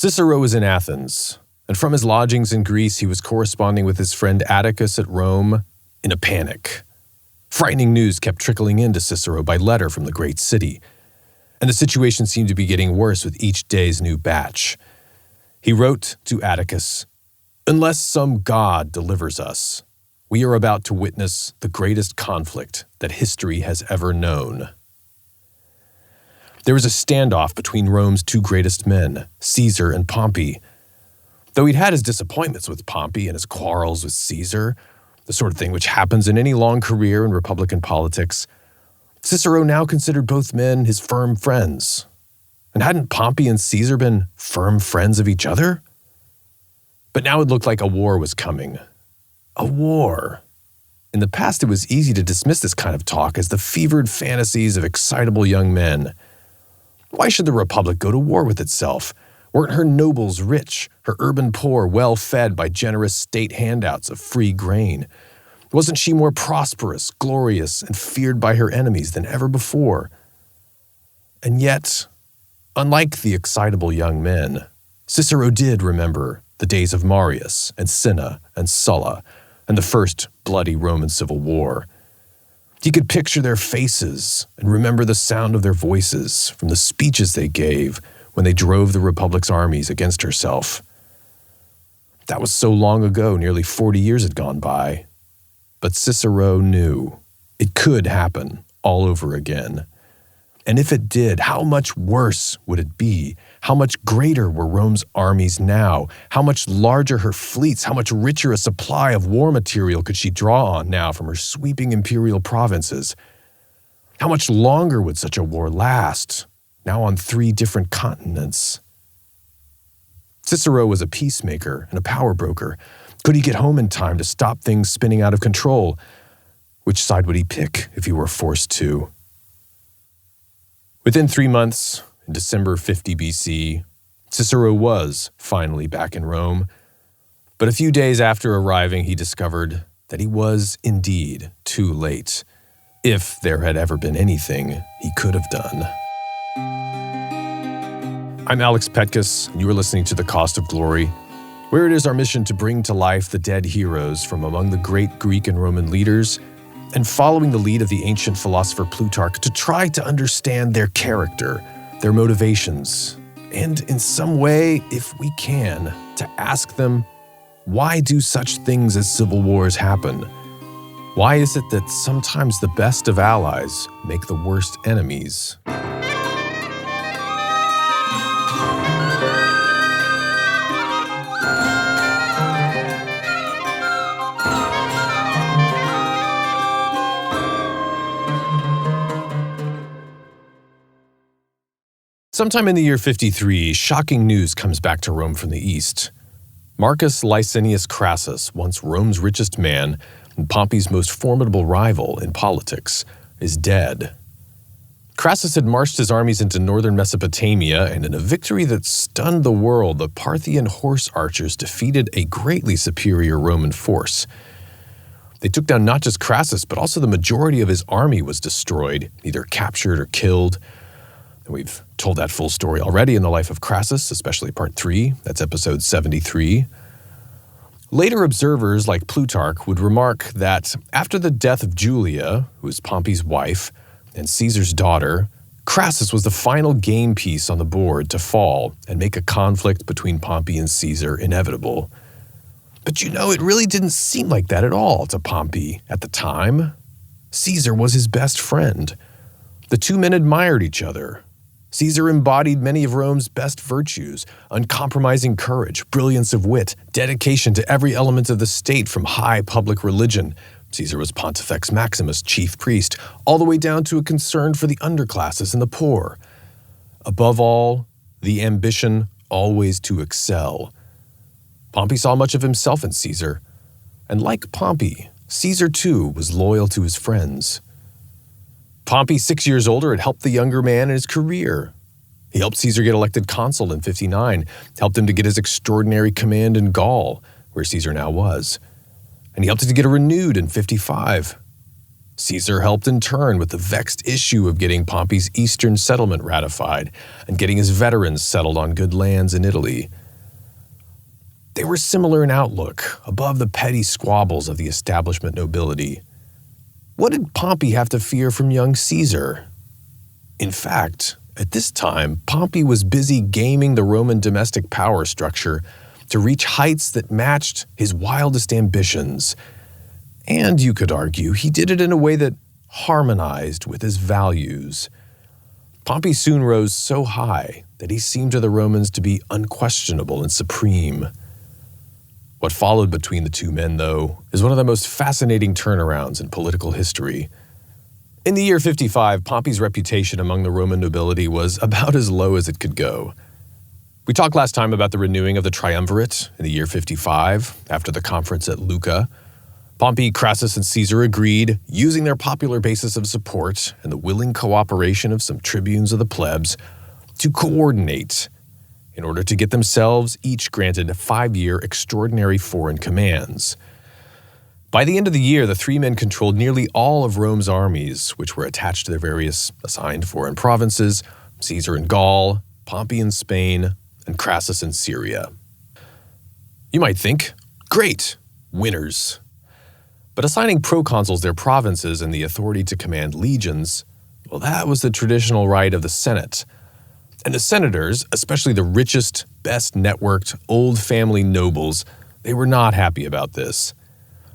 Cicero was in Athens, and from his lodgings in Greece, he was corresponding with his friend Atticus at Rome in a panic. Frightening news kept trickling in to Cicero by letter from the great city, and the situation seemed to be getting worse with each day's new batch. He wrote to Atticus, "Unless some god delivers us, we are about to witness the greatest conflict that history has ever known." There was a standoff between Rome's two greatest men, Caesar and Pompey. Though he'd had his disappointments with Pompey and his quarrels with Caesar, the sort of thing which happens in any long career in Republican politics, Cicero now considered both men his firm friends. And hadn't Pompey and Caesar been firm friends of each other? But now it looked like a war was coming. A war. In the past, it was easy to dismiss this kind of talk as the fevered fantasies of excitable young men. Why should the Republic go to war with itself? Weren't her nobles rich, her urban poor well-fed by generous state handouts of free grain? Wasn't she more prosperous, glorious, and feared by her enemies than ever before? And yet, unlike the excitable young men, Cicero did remember the days of Marius and Cinna and Sulla and the first bloody Roman civil war. He could picture their faces and remember the sound of their voices from the speeches they gave when they drove the Republic's armies against herself. That was so long ago, nearly 40 years had gone by. But Cicero knew it could happen all over again. And if it did, how much worse would it be? How much greater were Rome's armies now? How much larger her fleets? How much richer a supply of war material could she draw on now from her sweeping imperial provinces? How much longer would such a war last, now on 3 different continents? Cicero was a peacemaker and a power broker. Could he get home in time to stop things spinning out of control? Which side would he pick if he were forced to? Within 3 months, in December 50 BC, Cicero was finally back in Rome. But a few days after arriving, he discovered that he was indeed too late, if there had ever been anything he could have done. I'm Alex Petkus, and you are listening to The Cost of Glory, where it is our mission to bring to life the dead heroes from among the great Greek and Roman leaders, and following the lead of the ancient philosopher Plutarch to try to understand their character, their motivations, and in some way, if we can, to ask them, why do such things as civil wars happen? Why is it that sometimes the best of allies make the worst enemies? Sometime in the year 53, shocking news comes back to Rome from the east. Marcus Licinius Crassus, once Rome's richest man and Pompey's most formidable rival in politics, is dead. Crassus had marched his armies into northern Mesopotamia, and in a victory that stunned the world, the Parthian horse archers defeated a greatly superior Roman force. They took down not just Crassus, but also the majority of his army was destroyed, either captured or killed. We've told that full story already in the life of Crassus, especially part 3. That's episode 73. Later observers like Plutarch would remark that after the death of Julia, who was Pompey's wife, and Caesar's daughter, Crassus was the final game piece on the board to fall and make a conflict between Pompey and Caesar inevitable. But it really didn't seem like that at all to Pompey at the time. Caesar was his best friend. The two men admired each other. Caesar embodied many of Rome's best virtues: uncompromising courage, brilliance of wit, dedication to every element of the state from high public religion. Caesar was Pontifex Maximus, chief priest, all the way down to a concern for the underclasses and the poor. Above all, the ambition always to excel. Pompey saw much of himself in Caesar, and like Pompey, Caesar too was loyal to his friends. Pompey, 6 years older, had helped the younger man in his career. He helped Caesar get elected consul in 59, helped him to get his extraordinary command in Gaul, where Caesar now was. And he helped him to get it renewed in 55. Caesar helped in turn with the vexed issue of getting Pompey's eastern settlement ratified and getting his veterans settled on good lands in Italy. They were similar in outlook, above the petty squabbles of the establishment nobility. What did Pompey have to fear from young Caesar? In fact, at this time, Pompey was busy gaming the Roman domestic power structure to reach heights that matched his wildest ambitions. And you could argue he did it in a way that harmonized with his values. Pompey soon rose so high that he seemed to the Romans to be unquestionable and supreme. What followed between the two men, though, is one of the most fascinating turnarounds in political history. In the year 55, Pompey's reputation among the Roman nobility was about as low as it could go. We talked last time about the renewing of the triumvirate in the year 55, after the conference at Lucca. Pompey, Crassus, and Caesar agreed, using their popular basis of support and the willing cooperation of some tribunes of the plebs, to coordinate in order to get themselves each granted 5-year extraordinary foreign commands. By the end of the year, the three men controlled nearly all of Rome's armies, which were attached to their various assigned foreign provinces: Caesar in Gaul, Pompey in Spain, and Crassus in Syria. You might think, great, winners. But assigning proconsuls their provinces and the authority to command legions, well, that was the traditional right of the Senate. And the senators, especially the richest, best networked, old family nobles, they were not happy about this.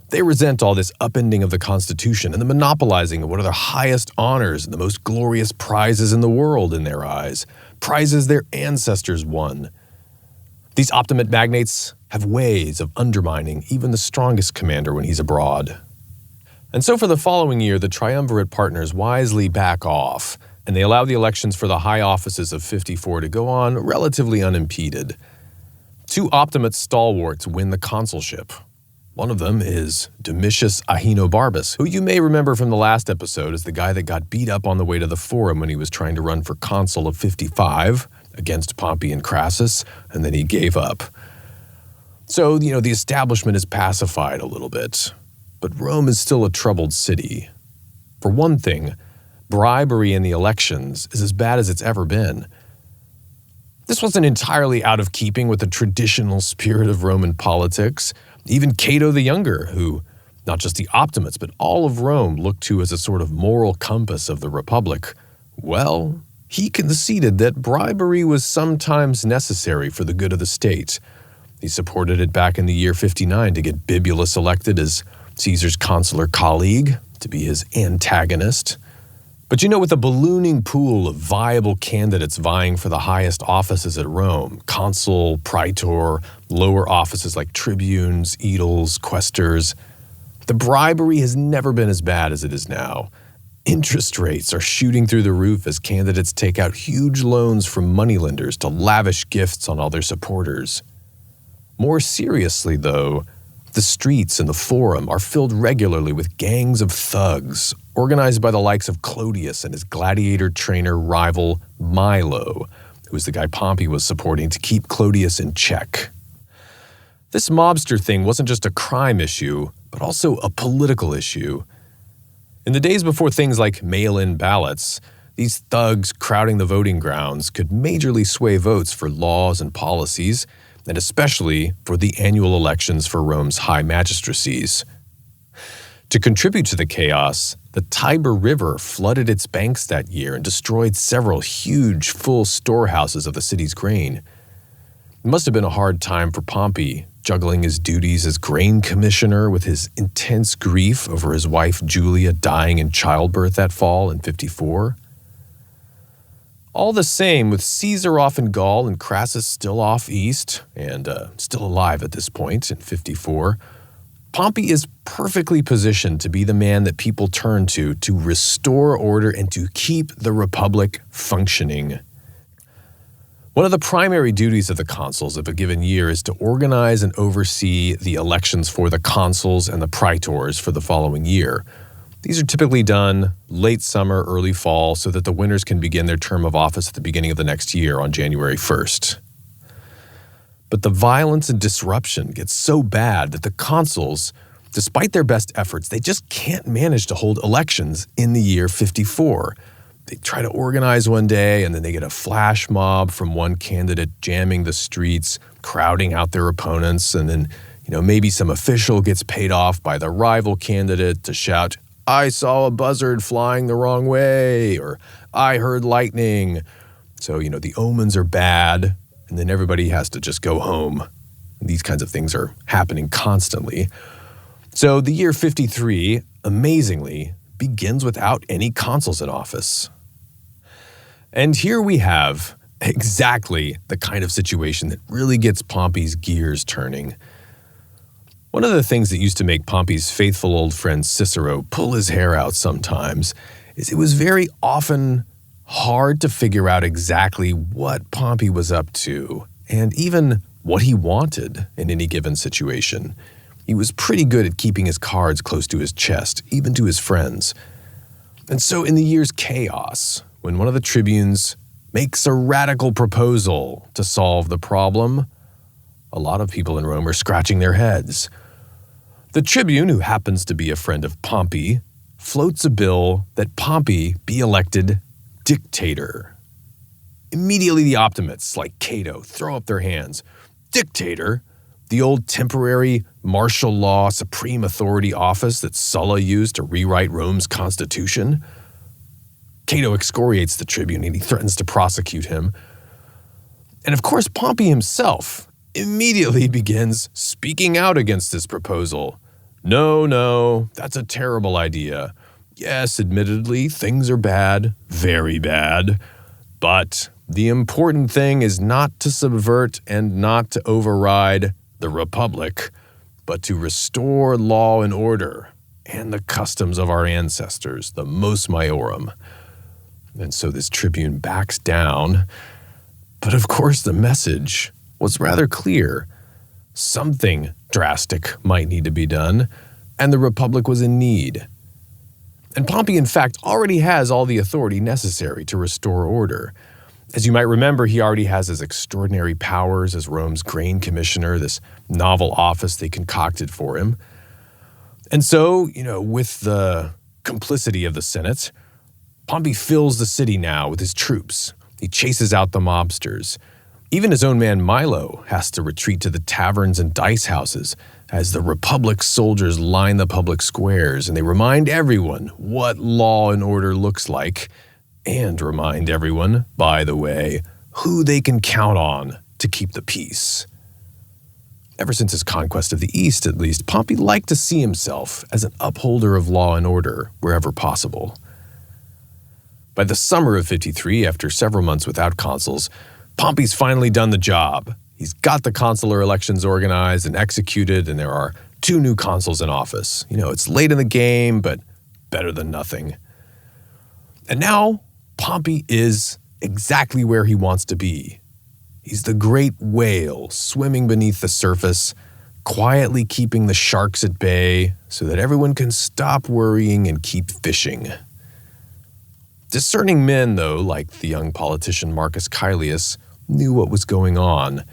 They resent all this upending of the Constitution and the monopolizing of one of their highest honors and the most glorious prizes in the world in their eyes, prizes their ancestors won. These Optimate magnates have ways of undermining even the strongest commander when he's abroad. And so for the following year, the triumvirate partners wisely back off, and they allow the elections for the high offices of 54 to go on relatively unimpeded. Two Optimate stalwarts win the consulship. One of them is Domitius Ahenobarbus, who you may remember from the last episode as the guy that got beat up on the way to the Forum when he was trying to run for consul of 55 against Pompey and Crassus, and then he gave up. So, the establishment is pacified a little bit, but Rome is still a troubled city. For one thing, bribery in the elections is as bad as it's ever been. This wasn't entirely out of keeping with the traditional spirit of Roman politics. Even Cato the Younger, who not just the Optimates but all of Rome looked to as a sort of moral compass of the Republic, well, he conceded that bribery was sometimes necessary for the good of the state. He supported it back in the year 59 to get Bibulus elected as Caesar's consular colleague, to be his antagonist. But with the ballooning pool of viable candidates vying for the highest offices at Rome, consul, praetor, lower offices like tribunes, aediles, quaestors, the bribery has never been as bad as it is now. Interest rates are shooting through the roof as candidates take out huge loans from moneylenders to lavish gifts on all their supporters. More seriously, though, the streets and the Forum are filled regularly with gangs of thugs, organized by the likes of Clodius and his gladiator trainer rival Milo, who was the guy Pompey was supporting to keep Clodius in check. This mobster thing wasn't just a crime issue, but also a political issue. In the days before things like mail-in ballots, these thugs crowding the voting grounds could majorly sway votes for laws and policies, and especially for the annual elections for Rome's high magistracies. To contribute to the chaos, the Tiber River flooded its banks that year and destroyed several huge, full storehouses of the city's grain. It must have been a hard time for Pompey, juggling his duties as grain commissioner with his intense grief over his wife Julia dying in childbirth that fall in 54. All the same, with Caesar off in Gaul and Crassus still off east, and still alive at this point in 54, Pompey is perfectly positioned to be the man that people turn to restore order and to keep the Republic functioning. One of the primary duties of the consuls of a given year is to organize and oversee the elections for the consuls and the praetors for the following year. These are typically done late summer, early fall, so that the winners can begin their term of office at the beginning of the next year on January 1st. But the violence and disruption gets so bad that the consuls, despite their best efforts, they just can't manage to hold elections in the year 54. They try to organize one day, and then they get a flash mob from one candidate jamming the streets, crowding out their opponents, and then, maybe some official gets paid off by the rival candidate to shout, "I saw a buzzard flying the wrong way," or "I heard lightning." So, the omens are bad, and then everybody has to just go home. These kinds of things are happening constantly. So the year 53, amazingly, begins without any consuls in office. And here we have exactly the kind of situation that really gets Pompey's gears turning. One of the things that used to make Pompey's faithful old friend Cicero pull his hair out sometimes is it was very often hard to figure out exactly what Pompey was up to, and even what he wanted in any given situation. He was pretty good at keeping his cards close to his chest, even to his friends. And so in the year's chaos, when one of the tribunes makes a radical proposal to solve the problem, a lot of people in Rome are scratching their heads. The tribune, who happens to be a friend of Pompey, floats a bill that Pompey be elected dictator. Immediately the Optimates, like Cato, throw up their hands. Dictator? The old temporary martial law supreme authority office that Sulla used to rewrite Rome's constitution? Cato excoriates the tribune and he threatens to prosecute him. And of course, Pompey himself immediately begins speaking out against this proposal. No, that's a terrible idea. Yes, admittedly, things are bad, very bad, but the important thing is not to subvert and not to override the Republic, but to restore law and order and the customs of our ancestors, the mos maiorum. And so this tribune backs down, but of course the message was rather clear. Something drastic might need to be done, and the Republic was in need. And Pompey, in fact, already has all the authority necessary to restore order. As you might remember, he already has his extraordinary powers as Rome's grain commissioner, this novel office they concocted for him. And so, with the complicity of the Senate, Pompey fills the city now with his troops. He chases out the mobsters. Even his own man Milo has to retreat to the taverns and dice houses as the Republic's soldiers line the public squares, and they remind everyone what law and order looks like, and remind everyone, by the way, who they can count on to keep the peace. Ever since his conquest of the East, at least, Pompey liked to see himself as an upholder of law and order wherever possible. By the summer of 53, after several months without consuls, Pompey's finally done the job. He's got the consular elections organized and executed, and there are 2 new consuls in office. It's late in the game, but better than nothing. And now, Pompey is exactly where he wants to be. He's the great whale swimming beneath the surface, quietly keeping the sharks at bay so that everyone can stop worrying and keep fishing. Discerning men, though, like the young politician Marcus Caelius, knew what was going on.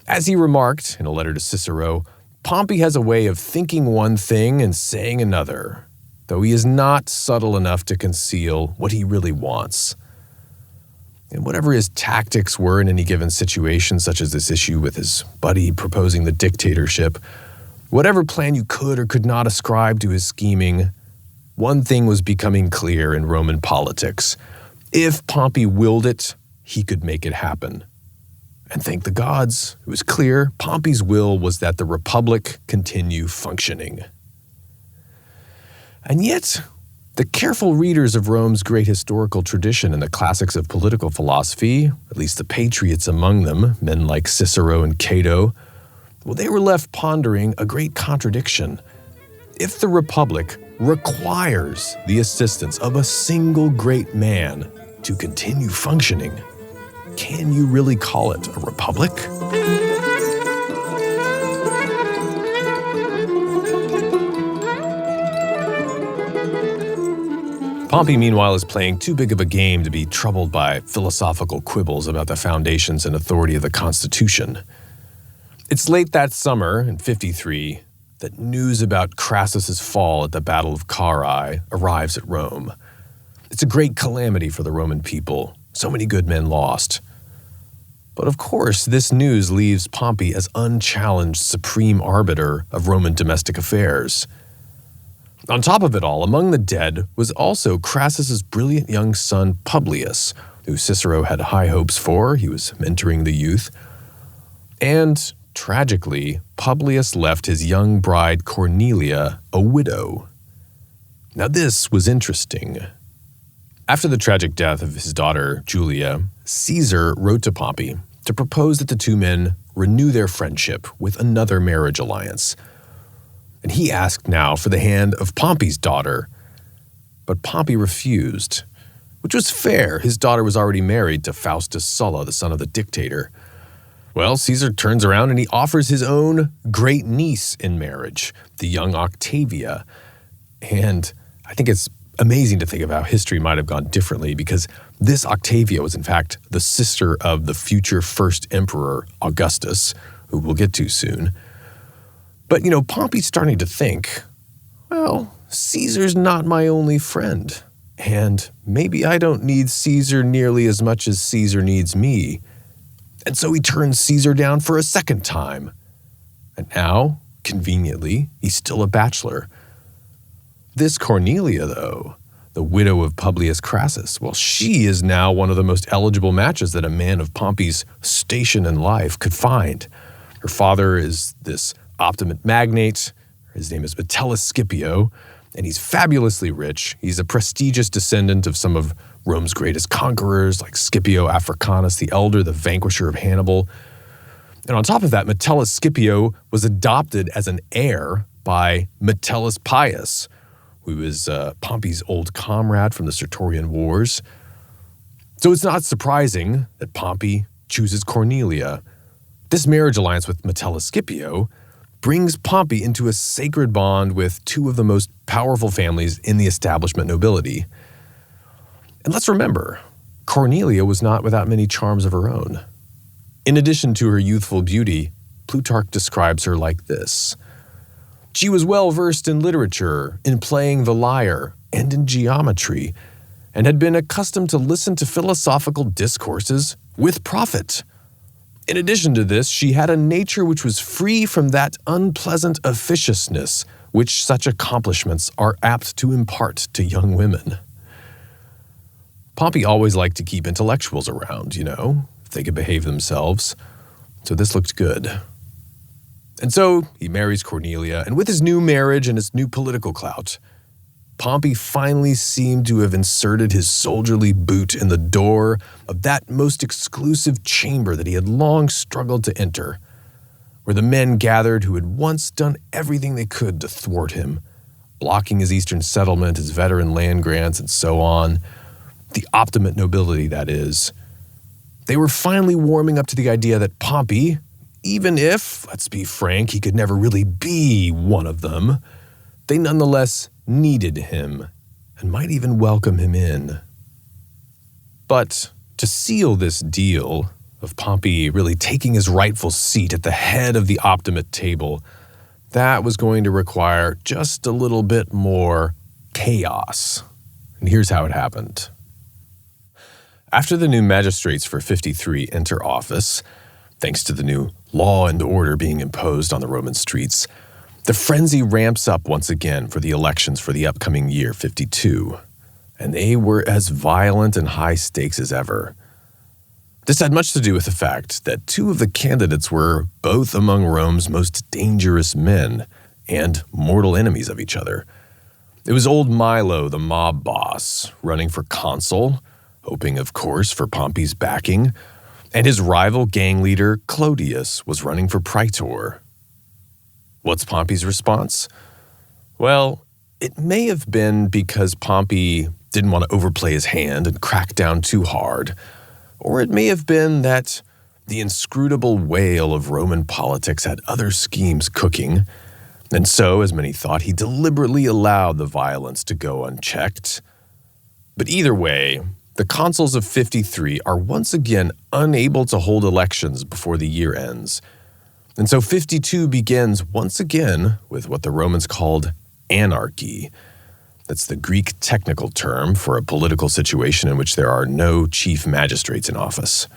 As he remarked in a letter to Cicero, Pompey has a way of thinking one thing and saying another, though he is not subtle enough to conceal what he really wants. And whatever his tactics were in any given situation, such as this issue with his buddy proposing the dictatorship, whatever plan you could or could not ascribe to his scheming, one thing was becoming clear in Roman politics. If Pompey willed it, he could make it happen. And thank the gods, it was clear Pompey's will was that the Republic continue functioning. And yet, the careful readers of Rome's great historical tradition and the classics of political philosophy, at least the patriots among them, men like Cicero and Cato, they were left pondering a great contradiction. If the Republic requires the assistance of a single great man to continue functioning, can you really call it a republic? Pompey, meanwhile, is playing too big of a game to be troubled by philosophical quibbles about the foundations and authority of the Constitution. It's late that summer, in 53, that news about Crassus's fall at the Battle of Carrhae arrives at Rome. It's a great calamity for the Roman people. So many good men lost. But of course, this news leaves Pompey as unchallenged supreme arbiter of Roman domestic affairs. On top of it all, among the dead was also Crassus's brilliant young son Publius, who Cicero had high hopes for. He was mentoring the youth. And tragically, Publius left his young bride Cornelia a widow. Now this was interesting. After the tragic death of his daughter Julia, Caesar wrote to Pompey to propose that the two men renew their friendship with another marriage alliance. And he asked now for the hand of Pompey's daughter, but Pompey refused, which was fair. His daughter was already married to Faustus Sulla, the son of the dictator. Well, Caesar turns around and he offers his own great niece in marriage, the young Octavia. And I think it's amazing to think of how history might have gone differently, because this Octavia was in fact the sister of the future first emperor, Augustus, who we'll get to soon. But, Pompey's starting to think, well, Caesar's not my only friend, and maybe I don't need Caesar nearly as much as Caesar needs me. And so he turns Caesar down for a second time. And now, conveniently, he's still a bachelor. This Cornelia, though, the widow of Publius Crassus, well, she is now one of the most eligible matches that a man of Pompey's station in life could find. Her father is this Optimate magnate. His name is Metellus Scipio, and he's fabulously rich. He's a prestigious descendant of some of Rome's greatest conquerors, like Scipio Africanus the Elder, the vanquisher of Hannibal. And on top of that, Metellus Scipio was adopted as an heir by Metellus Pius, who was Pompey's old comrade from the Sertorian Wars. So it's not surprising that Pompey chooses Cornelia. This marriage alliance with Metellus Scipio brings Pompey into a sacred bond with two of the most powerful families in the establishment nobility. And let's remember, Cornelia was not without many charms of her own. In addition to her youthful beauty, Plutarch describes her like this. She was well versed in literature, in playing the lyre, and in geometry, and had been accustomed to listen to philosophical discourses with profit. In addition to this, she had a nature which was free from that unpleasant officiousness which such accomplishments are apt to impart to young women. Pompey always liked to keep intellectuals around, if they could behave themselves. So this looked good. And so he marries Cornelia, and with his new marriage and his new political clout, Pompey finally seemed to have inserted his soldierly boot in the door of that most exclusive chamber that he had long struggled to enter, where the men gathered who had once done everything they could to thwart him, blocking his eastern settlement, his veteran land grants, and so on. The Optimate nobility, that is. They were finally warming up to the idea that Pompey, even if, let's be frank, he could never really be one of them, they nonetheless needed him and might even welcome him in. But to seal this deal of Pompey really taking his rightful seat at the head of the Optimate table, that was going to require just a little bit more chaos. And here's how it happened. After the new magistrates for 53 enter office, thanks to the new law and order being imposed on the Roman streets, the frenzy ramps up once again for the elections for the upcoming year 52, and they were as violent and high stakes as ever. This had much to do with the fact that two of the candidates were both among Rome's most dangerous men and mortal enemies of each other. It was old Milo, the mob boss, running for consul, hoping, of course, for Pompey's backing, and his rival gang leader, Clodius, was running for praetor. What's Pompey's response? Well, it may have been because Pompey didn't want to overplay his hand and crack down too hard, or it may have been that the inscrutable whale of Roman politics had other schemes cooking, and so, as many thought, he deliberately allowed the violence to go unchecked. But either way, the consuls of 53 are once again unable to hold elections before the year ends. And so 52 begins once again with what the Romans called anarchy. That's the Greek technical term for a political situation in which there are no chief magistrates in office.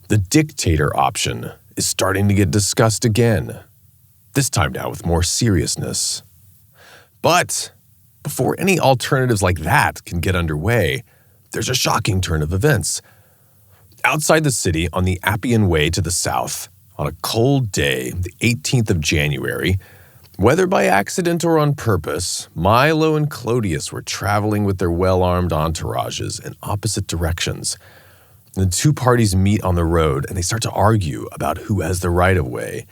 The dictator option is starting to get discussed again, this time now with more seriousness. But before any alternatives like that can get underway, there's a shocking turn of events. Outside the city, on the Appian Way to the south, on a cold day, the 18th of January, whether by accident or on purpose, Milo and Clodius were traveling with their well-armed entourages in opposite directions. The two parties meet on the road and they start to argue about who has the right-of-way.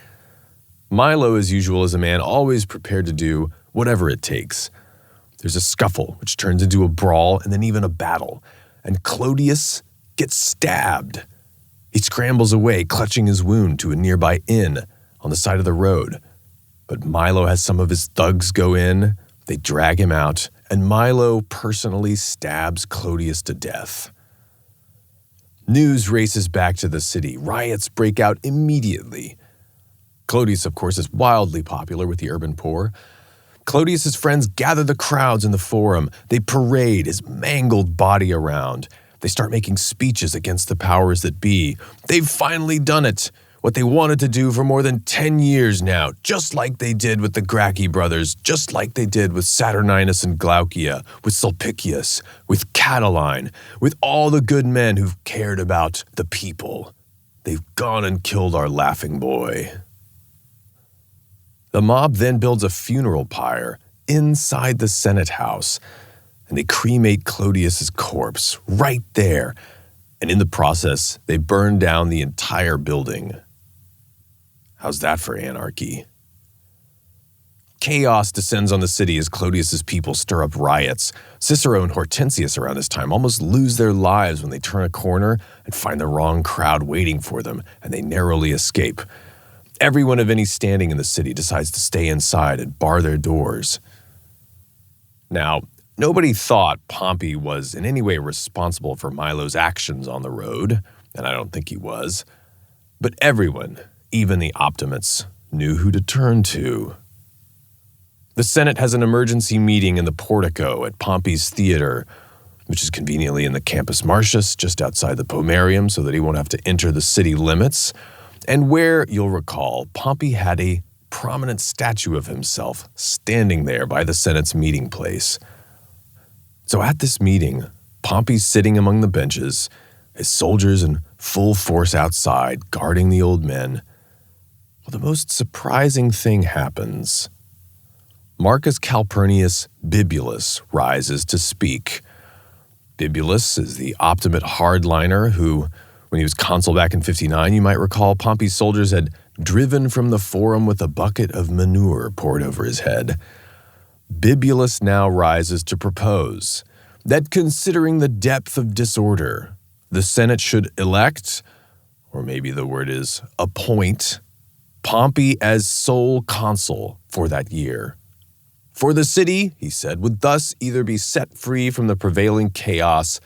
Milo, as usual, is a man always prepared to do whatever it takes. There's a scuffle, which turns into a brawl and then even a battle, and Clodius gets stabbed. He scrambles away, clutching his wound to a nearby inn on the side of the road. But Milo has some of his thugs go in, they drag him out, and Milo personally stabs Clodius to death. News races back to the city. Riots break out immediately. Clodius, of course, is wildly popular with the urban poor. Clodius's friends gather the crowds in the forum. They parade his mangled body around. They start making speeches against the powers that be. They've finally done it, what they wanted to do for more than 10 years now, just like they did with the Gracchi brothers, just like they did with Saturninus and Glaucia, with Sulpicius, with Catiline, with all the good men who've cared about the people. They've gone and killed our laughing boy. The mob then builds a funeral pyre inside the Senate house, and they cremate Clodius's corpse right there, and in the process, they burn down the entire building. How's that for anarchy? Chaos descends on the city as Clodius's people stir up riots. Cicero and Hortensius around this time almost lose their lives when they turn a corner and find the wrong crowd waiting for them, and they narrowly escape. Everyone of any standing in the city decides to stay inside and bar their doors. Now, nobody thought Pompey was in any way responsible for Milo's actions on the road, and I don't think he was. But everyone, even the Optimates, knew who to turn to. The Senate has an emergency meeting in the portico at Pompey's theater, which is conveniently in the Campus Martius, just outside the Pomerium, so that he won't have to enter the city limits, and where, you'll recall, Pompey had a prominent statue of himself standing there by the Senate's meeting place. So at this meeting, Pompey's sitting among the benches, his soldiers in full force outside, guarding the old men. Well, the most surprising thing happens. Marcus Calpurnius Bibulus rises to speak. Bibulus is the Optimate hardliner who, when he was consul back in 59, you might recall Pompey's soldiers had driven from the forum with a bucket of manure poured over his head. Bibulus now rises to propose that, considering the depth of disorder, the Senate should elect, or maybe the word is appoint, Pompey as sole consul for that year. For the city, he said, would thus either be set free from the prevailing chaos,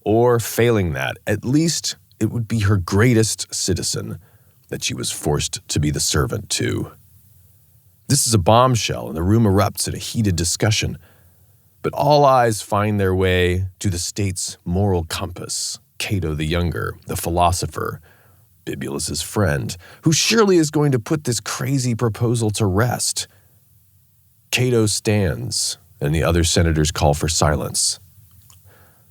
or, failing that, at least it would be her greatest citizen that she was forced to be the servant to. This is a bombshell, and the room erupts in a heated discussion. But all eyes find their way to the state's moral compass, Cato the Younger, the philosopher, Bibulus's friend, who surely is going to put this crazy proposal to rest. Cato stands, and the other senators call for silence.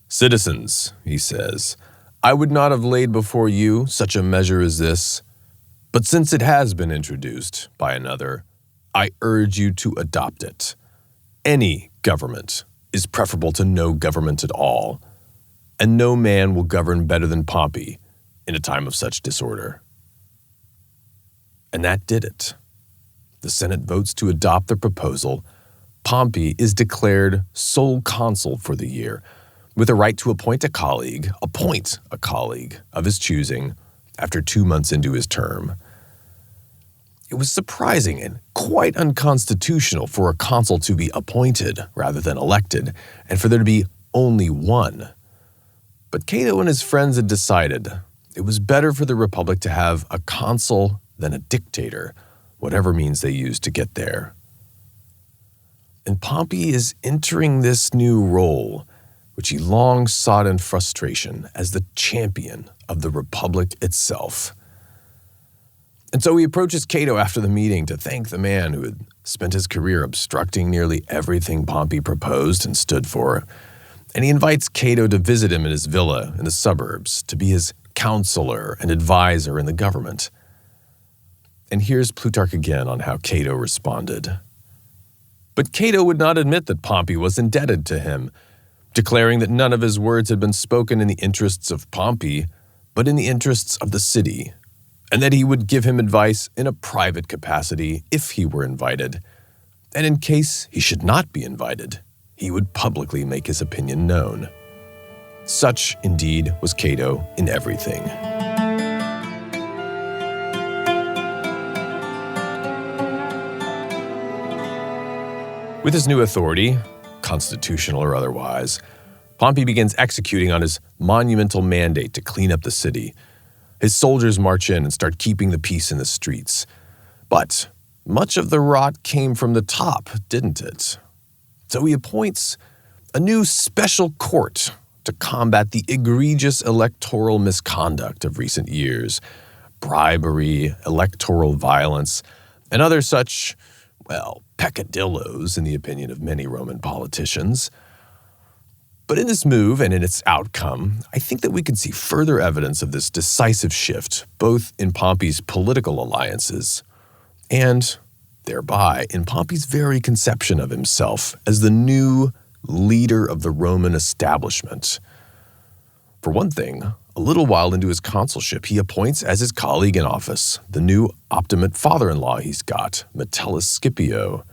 "Citizens," he says, "I would not have laid before you such a measure as this, but since it has been introduced by another, I urge you to adopt it. Any government is preferable to no government at all, and no man will govern better than Pompey in a time of such disorder." And that did it. The Senate votes to adopt the proposal. Pompey is declared sole consul for the year, with a right to appoint a colleague of his choosing after 2 months into his term. It was surprising and quite unconstitutional for a consul to be appointed rather than elected, and for there to be only one. But Cato and his friends had decided it was better for the Republic to have a consul then a dictator, whatever means they use to get there. And Pompey is entering this new role, which he long sought in frustration, as the champion of the Republic itself. And so he approaches Cato after the meeting to thank the man who had spent his career obstructing nearly everything Pompey proposed and stood for. And he invites Cato to visit him in his villa in the suburbs, to be his counselor and advisor in the government. And here's Plutarch again on how Cato responded. But Cato would not admit that Pompey was indebted to him, declaring that none of his words had been spoken in the interests of Pompey, but in the interests of the city, and that he would give him advice in a private capacity if he were invited, and in case he should not be invited, he would publicly make his opinion known. Such, indeed, was Cato in everything. With his new authority, constitutional or otherwise, Pompey begins executing on his monumental mandate to clean up the city. His soldiers march in and start keeping the peace in the streets. But much of the rot came from the top, didn't it? So he appoints a new special court to combat the egregious electoral misconduct of recent years, bribery, electoral violence, and other such, peccadillos in the opinion of many Roman politicians. But in this move and in its outcome, I think that we can see further evidence of this decisive shift, both in Pompey's political alliances and, thereby, in Pompey's very conception of himself as the new leader of the Roman establishment. For one thing, a little while into his consulship, he appoints as his colleague in office the new Optimate father-in-law he's got, Metellus Scipio.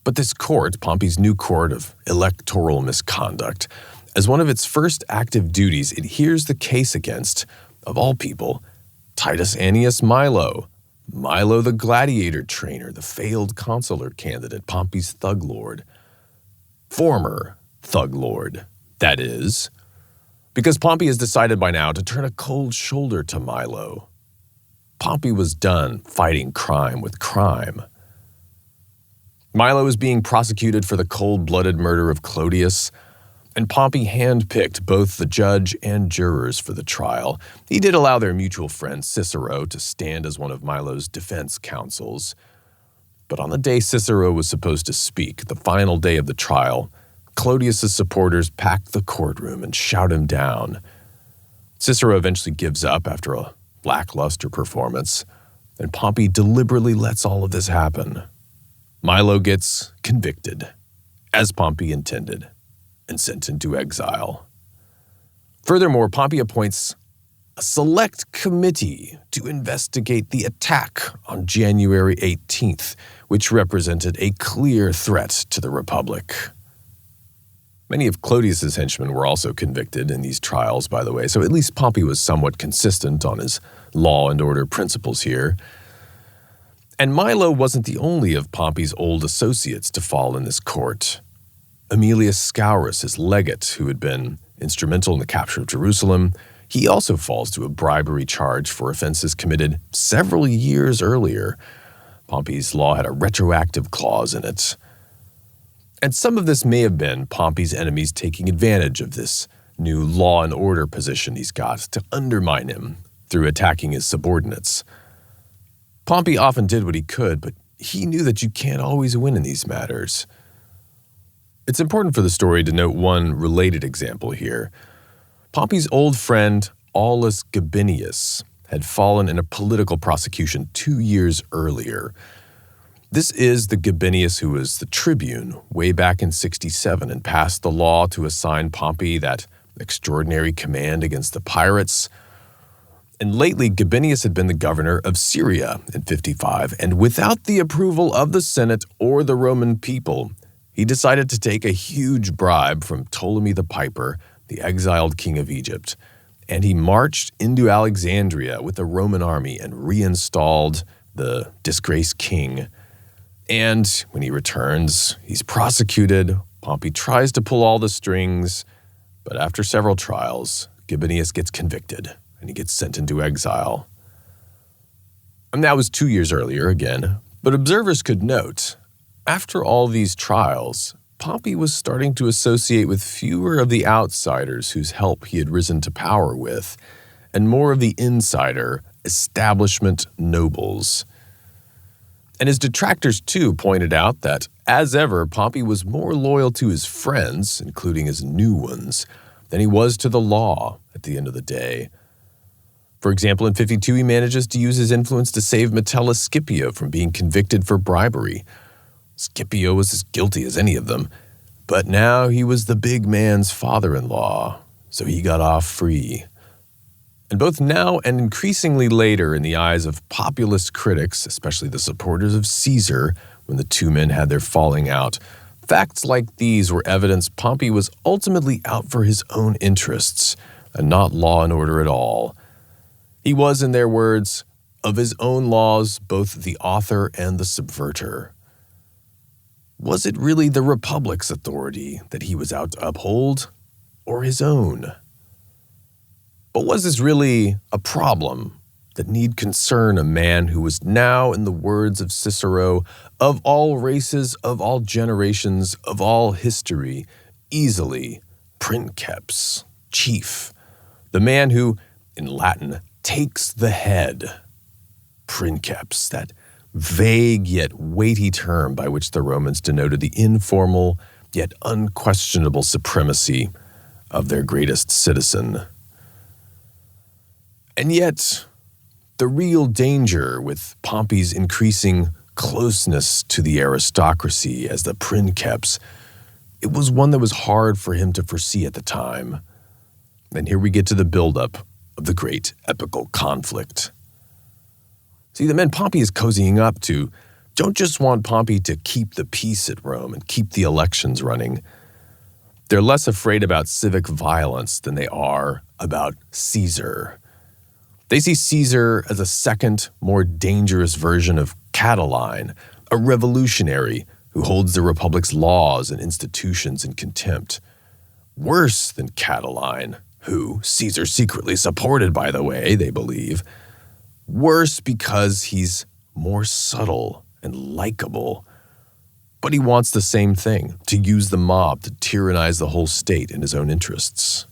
But this court, Pompey's new court of electoral misconduct, as one of its first active duties, it hears the case against, of all people, Titus Annius Milo, Milo the gladiator trainer, the failed consular candidate, Pompey's thug lord. Former thug lord, that is, because Pompey has decided by now to turn a cold shoulder to Milo. Pompey was done fighting crime with crime. Milo is being prosecuted for the cold-blooded murder of Clodius, and Pompey handpicked both the judge and jurors for the trial. He did allow their mutual friend Cicero to stand as one of Milo's defense counsels. But on the day Cicero was supposed to speak, the final day of the trial, Clodius's supporters packed the courtroom and shout him down. Cicero eventually gives up after a lackluster performance, and Pompey deliberately lets all of this happen. Milo gets convicted, as Pompey intended, and sent into exile. Furthermore, Pompey appoints a select committee to investigate the attack on January 18th, which represented a clear threat to the Republic. Many of Clodius's henchmen were also convicted in these trials, by the way, so at least Pompey was somewhat consistent on his law and order principles here. And Milo wasn't the only of Pompey's old associates to fall in this court. Aemilius Scaurus, his legate, who had been instrumental in the capture of Jerusalem, he also falls to a bribery charge for offenses committed several years earlier. Pompey's law had a retroactive clause in it. And some of this may have been Pompey's enemies taking advantage of this new law and order position he's got to undermine him through attacking his subordinates. Pompey often did what he could, but he knew that you can't always win in these matters. It's important for the story to note one related example here. Pompey's old friend, Aulus Gabinius, had fallen in a political prosecution 2 years earlier. This is the Gabinius who was the tribune way back in 67 and passed the law to assign Pompey that extraordinary command against the pirates. And lately, Gabinius had been the governor of Syria in 55, and without the approval of the Senate or the Roman people, he decided to take a huge bribe from Ptolemy the Piper, the exiled king of Egypt, and he marched into Alexandria with the Roman army and reinstalled the disgraced king. And when he returns, he's prosecuted. Pompey tries to pull all the strings, but after several trials, Gabinius gets convicted and he gets sent into exile. And that was 2 years earlier again, but observers could note, after all these trials, Pompey was starting to associate with fewer of the outsiders whose help he had risen to power with, and more of the insider, establishment nobles. And his detractors, too, pointed out that, as ever, Pompey was more loyal to his friends, including his new ones, than he was to the law at the end of the day. For example, in 52, he manages to use his influence to save Metellus Scipio from being convicted for bribery. Scipio was as guilty as any of them, but now he was the big man's father-in-law, so he got off free. And both now and increasingly later in the eyes of populist critics, especially the supporters of Caesar, when the two men had their falling out, facts like these were evidence Pompey was ultimately out for his own interests, and not law and order at all. He was, in their words, of his own laws both the author and the subverter. Was it really the Republic's authority that he was out to uphold, or his own? But was this really a problem that need concern a man who was now, in the words of Cicero, of all races, of all generations, of all history, easily princeps, chief, the man who, in Latin, takes the head, princeps, that vague yet weighty term by which the Romans denoted the informal yet unquestionable supremacy of their greatest citizen. And yet, the real danger with Pompey's increasing closeness to the aristocracy as the princeps, it was one that was hard for him to foresee at the time. And here we get to the buildup of the great epical conflict. See, the men Pompey is cozying up to don't just want Pompey to keep the peace at Rome and keep the elections running. They're less afraid about civic violence than they are about Caesar. They see Caesar as a second, more dangerous version of Catiline, a revolutionary who holds the Republic's laws and institutions in contempt. Worse than Catiline, who Caesar secretly supported, by the way, they believe. Worse because he's more subtle and likable. But he wants the same thing, to use the mob to tyrannize the whole state in his own interests.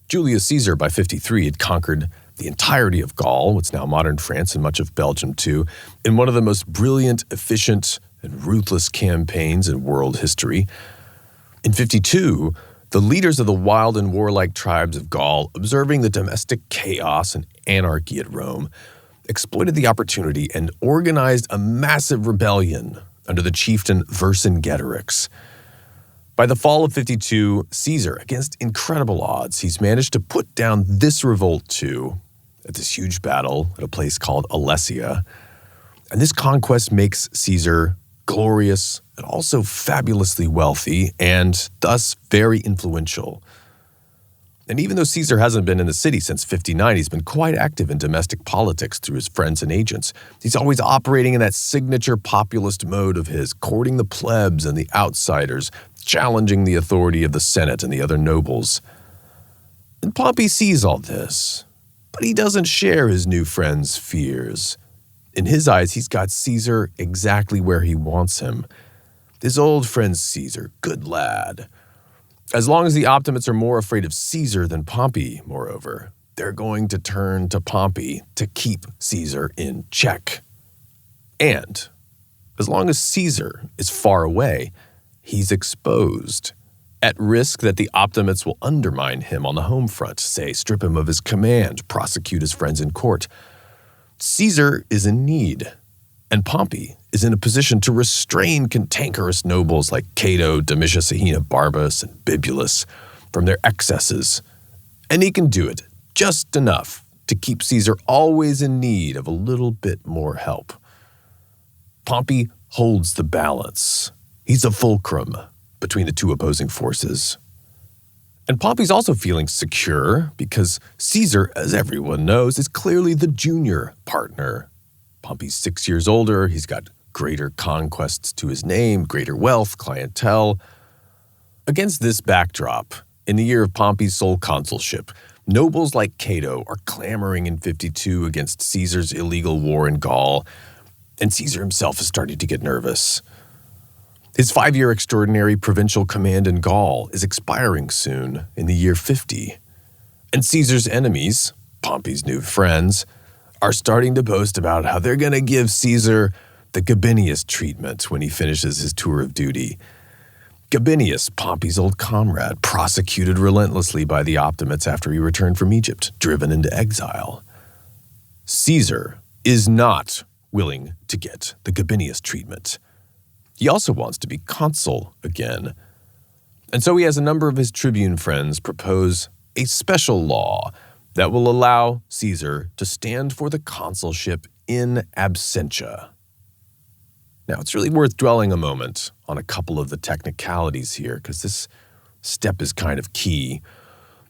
Julius Caesar, by 53, had conquered the entirety of Gaul, what's now modern France, and much of Belgium too, in one of the most brilliant, efficient, and ruthless campaigns in world history. In 52, the leaders of the wild and warlike tribes of Gaul, observing the domestic chaos and anarchy at Rome, exploited the opportunity and organized a massive rebellion under the chieftain Vercingetorix. By the fall of 52, Caesar, against incredible odds, he's managed to put down this revolt too, at this huge battle at a place called Alesia. And this conquest makes Caesar glorious and also fabulously wealthy and thus very influential. And even though Caesar hasn't been in the city since 59, he's been quite active in domestic politics through his friends and agents. He's always operating in that signature populist mode of his, courting the plebs and the outsiders, challenging the authority of the Senate and the other nobles. And Pompey sees all this, but he doesn't share his new friend's fears. In his eyes, he's got Caesar exactly where he wants him. His old friend Caesar, good lad. As long as the Optimates are more afraid of Caesar than Pompey, moreover, they're going to turn to Pompey to keep Caesar in check. And as long as Caesar is far away, he's exposed, at risk that the Optimates will undermine him on the home front, say, strip him of his command, prosecute his friends in court. Caesar is in need, and Pompey is in a position to restrain cantankerous nobles like Cato, Domitius, Ahenobarbus, and Bibulus from their excesses. And he can do it just enough to keep Caesar always in need of a little bit more help. Pompey holds the balance. He's a fulcrum between the two opposing forces. And Pompey's also feeling secure because Caesar, as everyone knows, is clearly the junior partner. Pompey's 6 years older, he's got greater conquests to his name, greater wealth, clientele. Against this backdrop, in the year of Pompey's sole consulship, Nobles like Cato are clamoring in 52 against Caesar's illegal war in Gaul, and Caesar himself is starting to get nervous. His 5-year extraordinary provincial command in Gaul is expiring soon in the year 50, and Caesar's enemies, Pompey's new friends, are starting to boast about how they're going to give Caesar the Gabinius treatment when he finishes his tour of duty. Gabinius, Pompey's old comrade, prosecuted relentlessly by the Optimates after he returned from Egypt, driven into exile. Caesar is not willing to get the Gabinius treatment. He also wants to be consul again. And so he has a number of his tribune friends propose a special law that will allow Caesar to stand for the consulship in absentia. Now, it's really worth dwelling a moment on a couple of the technicalities here, because this step is kind of key.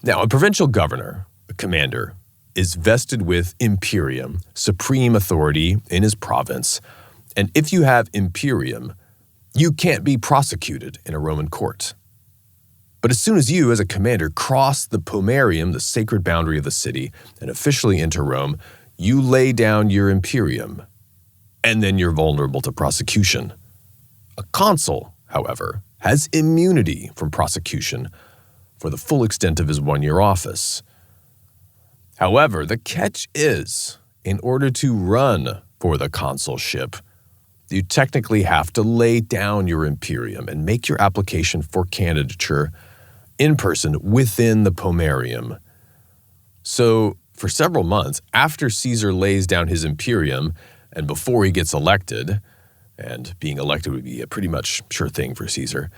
Now, a provincial governor, a commander, is vested with imperium, supreme authority in his province, and if you have imperium, you can't be prosecuted in a Roman court. But as soon as you, as a commander, cross the pomerium, the sacred boundary of the city, and officially enter Rome, you lay down your imperium, and then you're vulnerable to prosecution. A consul, however, has immunity from prosecution for the full extent of his 1-year office. However, the catch is, in order to run for the consulship, you technically have to lay down your imperium and make your application for candidature in person within the pomerium. So, for several months after Caesar lays down his imperium and before he gets elected, and being elected would be a pretty much sure thing for Caesar,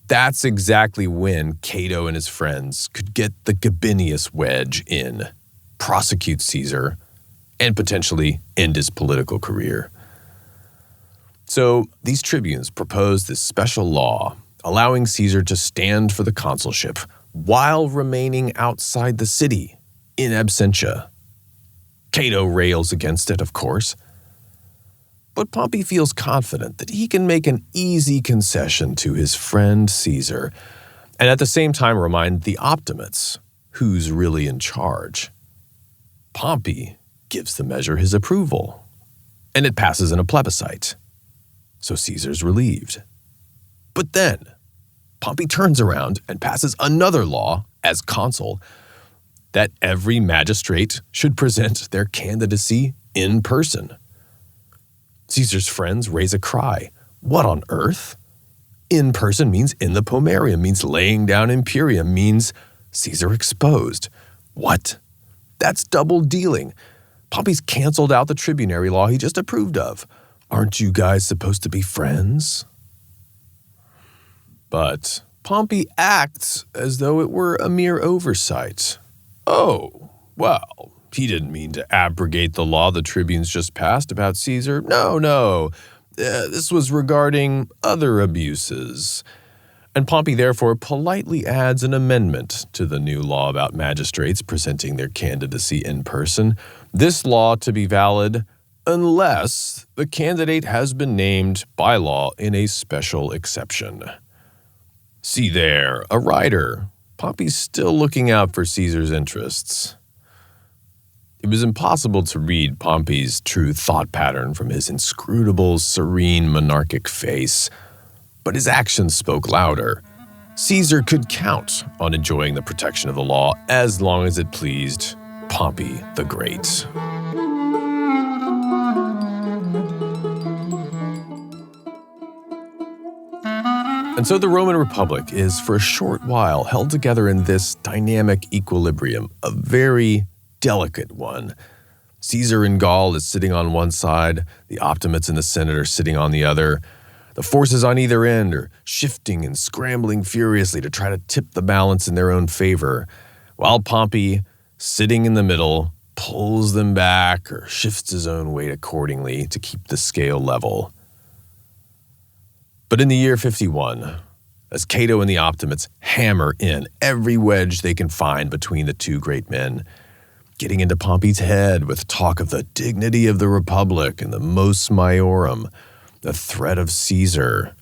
that's exactly when Cato and his friends could get the Gabinius wedge in, prosecute Caesar, and potentially end his political career. So these tribunes proposed this special law allowing Caesar to stand for the consulship while remaining outside the city in absentia. Cato rails against it, of course, but Pompey feels confident that he can make an easy concession to his friend Caesar and at the same time remind the Optimates who's really in charge. Pompey gives the measure his approval, and it passes in a plebiscite. So Caesar's relieved. But then, Pompey turns around and passes another law, as consul, that every magistrate should present their candidacy in person. Caesar's friends raise a cry. What on earth? In person means in the pomerium, means laying down imperium, means Caesar exposed. What? That's double dealing. Pompey's canceled out the tribunary law he just approved of. Aren't you guys supposed to be friends? But Pompey acts as though it were a mere oversight. Oh, well, he didn't mean to abrogate the law the tribunes just passed about Caesar. No. This was regarding other abuses. And Pompey therefore politely adds an amendment to the new law about magistrates presenting their candidacy in person. This law to be valid unless the candidate has been named by law in a special exception. See there, a writer. Pompey's still looking out for Caesar's interests. It was impossible to read Pompey's true thought pattern from his inscrutable, serene, monarchic face, but his actions spoke louder. Caesar could count on enjoying the protection of the law as long as it pleased Pompey the Great. And so the Roman Republic is, for a short while, held together in this dynamic equilibrium, a very delicate one. Caesar in Gaul is sitting on one side, the Optimates in the Senate are sitting on the other. The forces on either end are shifting and scrambling furiously to try to tip the balance in their own favor, while Pompey, sitting in the middle, pulls them back or shifts his own weight accordingly to keep the scale level. But in the year 51, as Cato and the Optimates hammer in every wedge they can find between the two great men, getting into Pompey's head with talk of the dignity of the Republic and the mos maiorum, the threat of Caesar,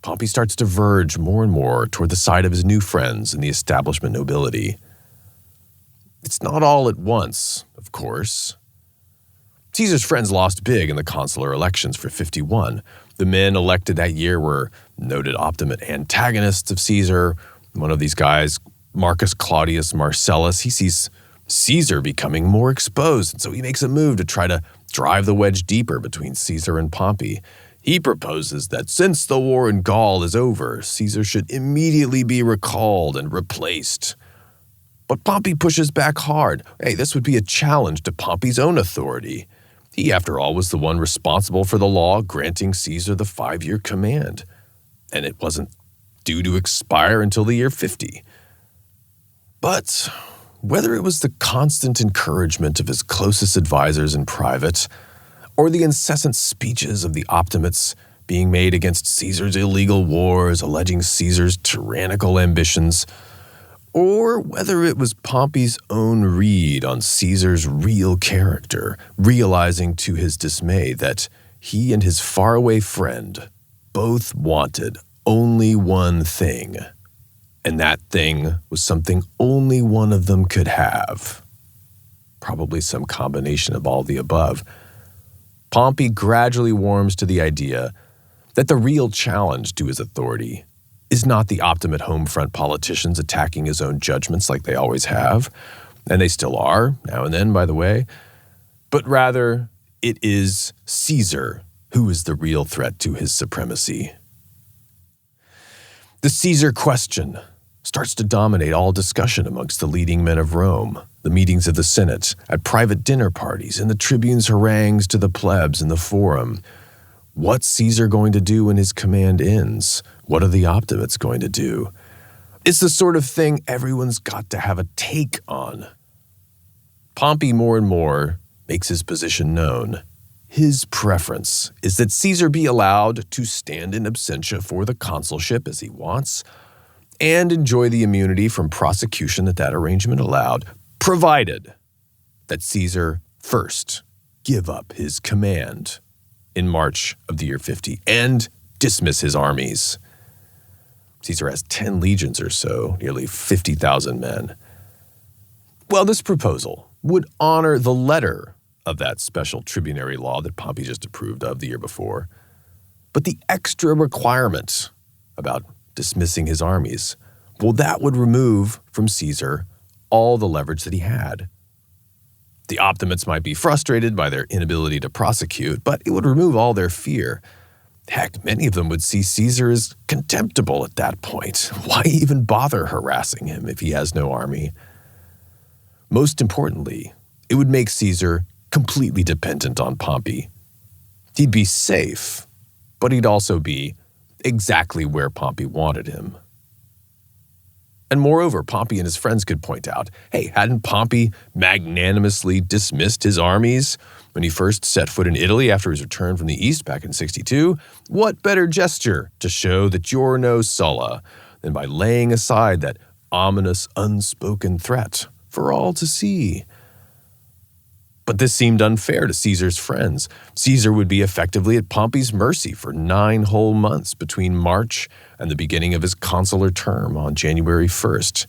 Pompey starts to verge more and more toward the side of his new friends and the establishment nobility. It's not all at once, of course. Caesar's friends lost big in the consular elections for 51. The men elected that year were noted Optimate antagonists of Caesar. One of these guys, Marcus Claudius Marcellus, he sees Caesar becoming more exposed, and so he makes a move to try to drive the wedge deeper between Caesar and Pompey. He proposes that since the war in Gaul is over, Caesar should immediately be recalled and replaced. But Pompey pushes back hard. Hey, this would be a challenge to Pompey's own authority. He, after all, was the one responsible for the law granting Caesar the 5-year command, and it wasn't due to expire until the year 50. But whether it was the constant encouragement of his closest advisors in private, or the incessant speeches of the Optimates being made against Caesar's illegal wars, alleging Caesar's tyrannical ambitions, or whether it was Pompey's own read on Caesar's real character, realizing to his dismay that he and his faraway friend both wanted only one thing, and that thing was something only one of them could have. Probably some combination of all the above. Pompey gradually warms to the idea that the real challenge to his authority is not the Optimate home front politicians attacking his own judgments like they always have, and they still are, now and then, by the way, but rather it is Caesar who is the real threat to his supremacy. The Caesar question starts to dominate all discussion amongst the leading men of Rome, the meetings of the Senate, at private dinner parties, and the tribune's harangues to the plebs in the forum. What's Caesar going to do when his command ends? What are the Optimates going to do? It's the sort of thing everyone's got to have a take on. Pompey more and more makes his position known. His preference is that Caesar be allowed to stand in absentia for the consulship as he wants and enjoy the immunity from prosecution that arrangement allowed, provided that Caesar first give up his command in March of the year 50 and dismiss his armies. Caesar has 10 legions or so, nearly 50,000 men. Well, this proposal would honor the letter of that special tribunary law that Pompey just approved of the year before, but the extra requirement about dismissing his armies, well, that would remove from Caesar all the leverage that he had. The Optimates might be frustrated by their inability to prosecute, but it would remove all their fear. Heck, many of them would see Caesar as contemptible at that point. Why even bother harassing him if he has no army? Most importantly, it would make Caesar completely dependent on Pompey. He'd be safe, but he'd also be exactly where Pompey wanted him. And moreover, Pompey and his friends could point out, hey, hadn't Pompey magnanimously dismissed his armies when he first set foot in Italy after his return from the East back in 62? What better gesture to show that you're no Sulla than by laying aside that ominous, unspoken threat for all to see? But this seemed unfair to Caesar's friends. Caesar would be effectively at Pompey's mercy for 9 whole months between March and the beginning of his consular term on January 1st.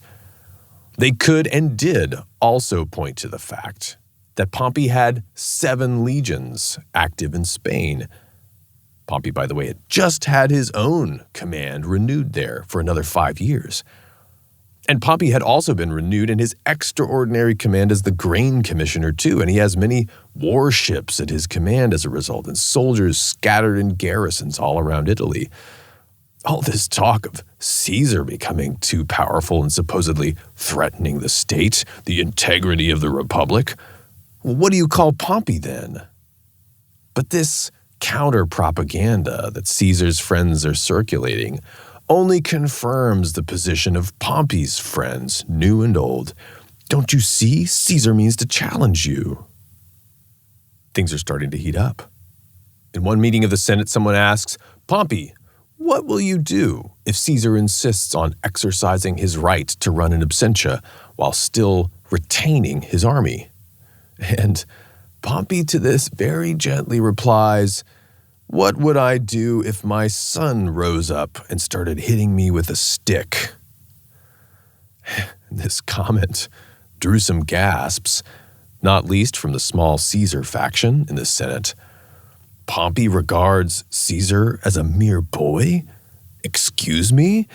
They could and did also point to the fact that Pompey had 7 legions active in Spain. Pompey, by the way, had just had his own command renewed there for another 5 years. And Pompey had also been renewed in his extraordinary command as the grain commissioner too, and he has many warships at his command as a result, and soldiers scattered in garrisons all around Italy. All this talk of Caesar becoming too powerful and supposedly threatening the state, the integrity of the republic. Well, what do you call Pompey then? But this counter-propaganda that Caesar's friends are circulating only confirms the position of Pompey's friends, new and old. Don't you see? Caesar means to challenge you. Things are starting to heat up. In one meeting of the Senate, someone asks, Pompey, what will you do if Caesar insists on exercising his right to run in absentia while still retaining his army? And Pompey to this very gently replies, what would I do if my son rose up and started hitting me with a stick? This comment drew some gasps, not least from the small Caesar faction in the Senate. Pompey regards Caesar as a mere boy? Excuse me?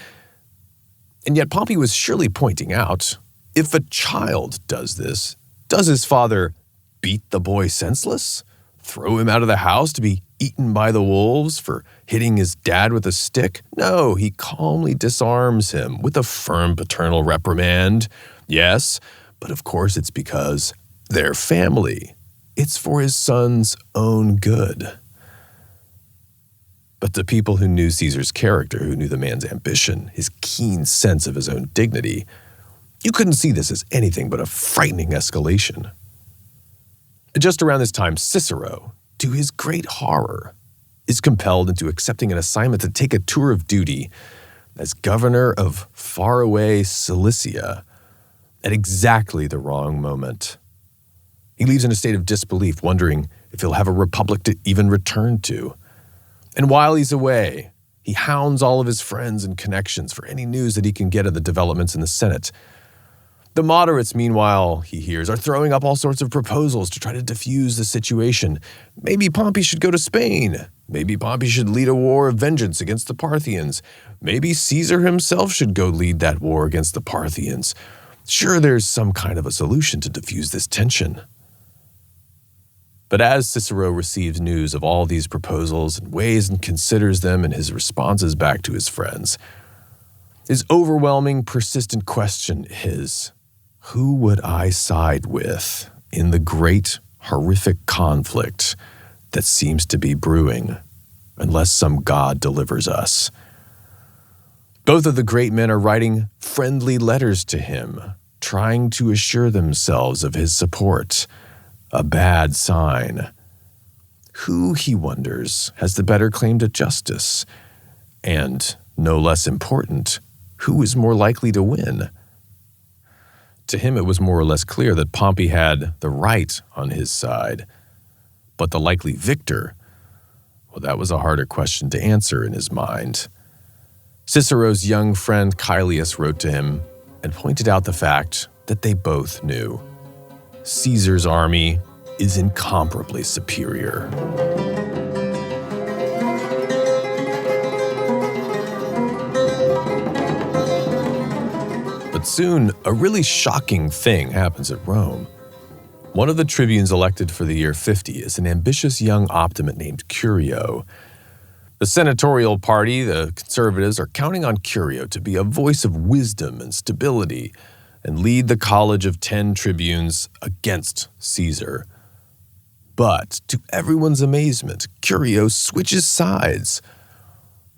And yet Pompey was surely pointing out, if a child does this, does his father beat the boy senseless? Throw him out of the house to be eaten by the wolves for hitting his dad with a stick? No, he calmly disarms him with a firm paternal reprimand. Yes, but of course it's because they're family. It's for his son's own good. But to people who knew Caesar's character, who knew the man's ambition, his keen sense of his own dignity, you couldn't see this as anything but a frightening escalation. Just around this time, Cicero, to his great horror, is compelled into accepting an assignment to take a tour of duty as governor of faraway Cilicia at exactly the wrong moment. He leaves in a state of disbelief, wondering if he'll have a republic to even return to. And while he's away, he hounds all of his friends and connections for any news that he can get of the developments in the Senate. The moderates, meanwhile, he hears, are throwing up all sorts of proposals to try to defuse the situation. Maybe Pompey should go to Spain. Maybe Pompey should lead a war of vengeance against the Parthians. Maybe Caesar himself should go lead that war against the Parthians. Sure, there's some kind of a solution to diffuse this tension. But as Cicero receives news of all these proposals and weighs and considers them in his responses back to his friends, his overwhelming, persistent question is, who would I side with in the great, horrific conflict that seems to be brewing, unless some god delivers us? Both of the great men are writing friendly letters to him, trying to assure themselves of his support. A bad sign. Who, he wonders, has the better claim to justice? And, no less important, who is more likely to win? To him, it was more or less clear that Pompey had the right on his side. But the likely victor, well, that was a harder question to answer in his mind. Cicero's young friend Caelius wrote to him and pointed out the fact that they both knew. Caesar's army is incomparably superior. But soon, a really shocking thing happens at Rome. One of the tribunes elected for the year 50 is an ambitious young Optimate named Curio. The senatorial party, the conservatives, are counting on Curio to be a voice of wisdom and stability and lead the college of 10 tribunes against Caesar. But, to everyone's amazement, Curio switches sides.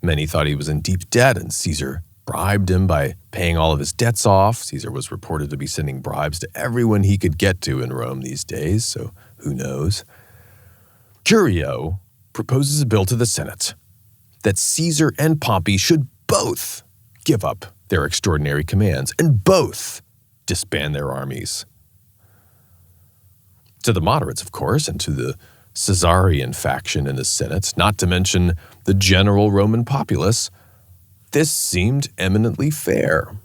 Many thought he was in deep debt, and Caesar bribed him by paying all of his debts off. Caesar was reported to be sending bribes to everyone he could get to in Rome these days, so who knows? Curio proposes a bill to the Senate that Caesar and Pompey should both give up their extraordinary commands and both disband their armies. To the moderates, of course, and to the Caesarian faction in the Senate, not to mention the general Roman populace, this seemed eminently fair.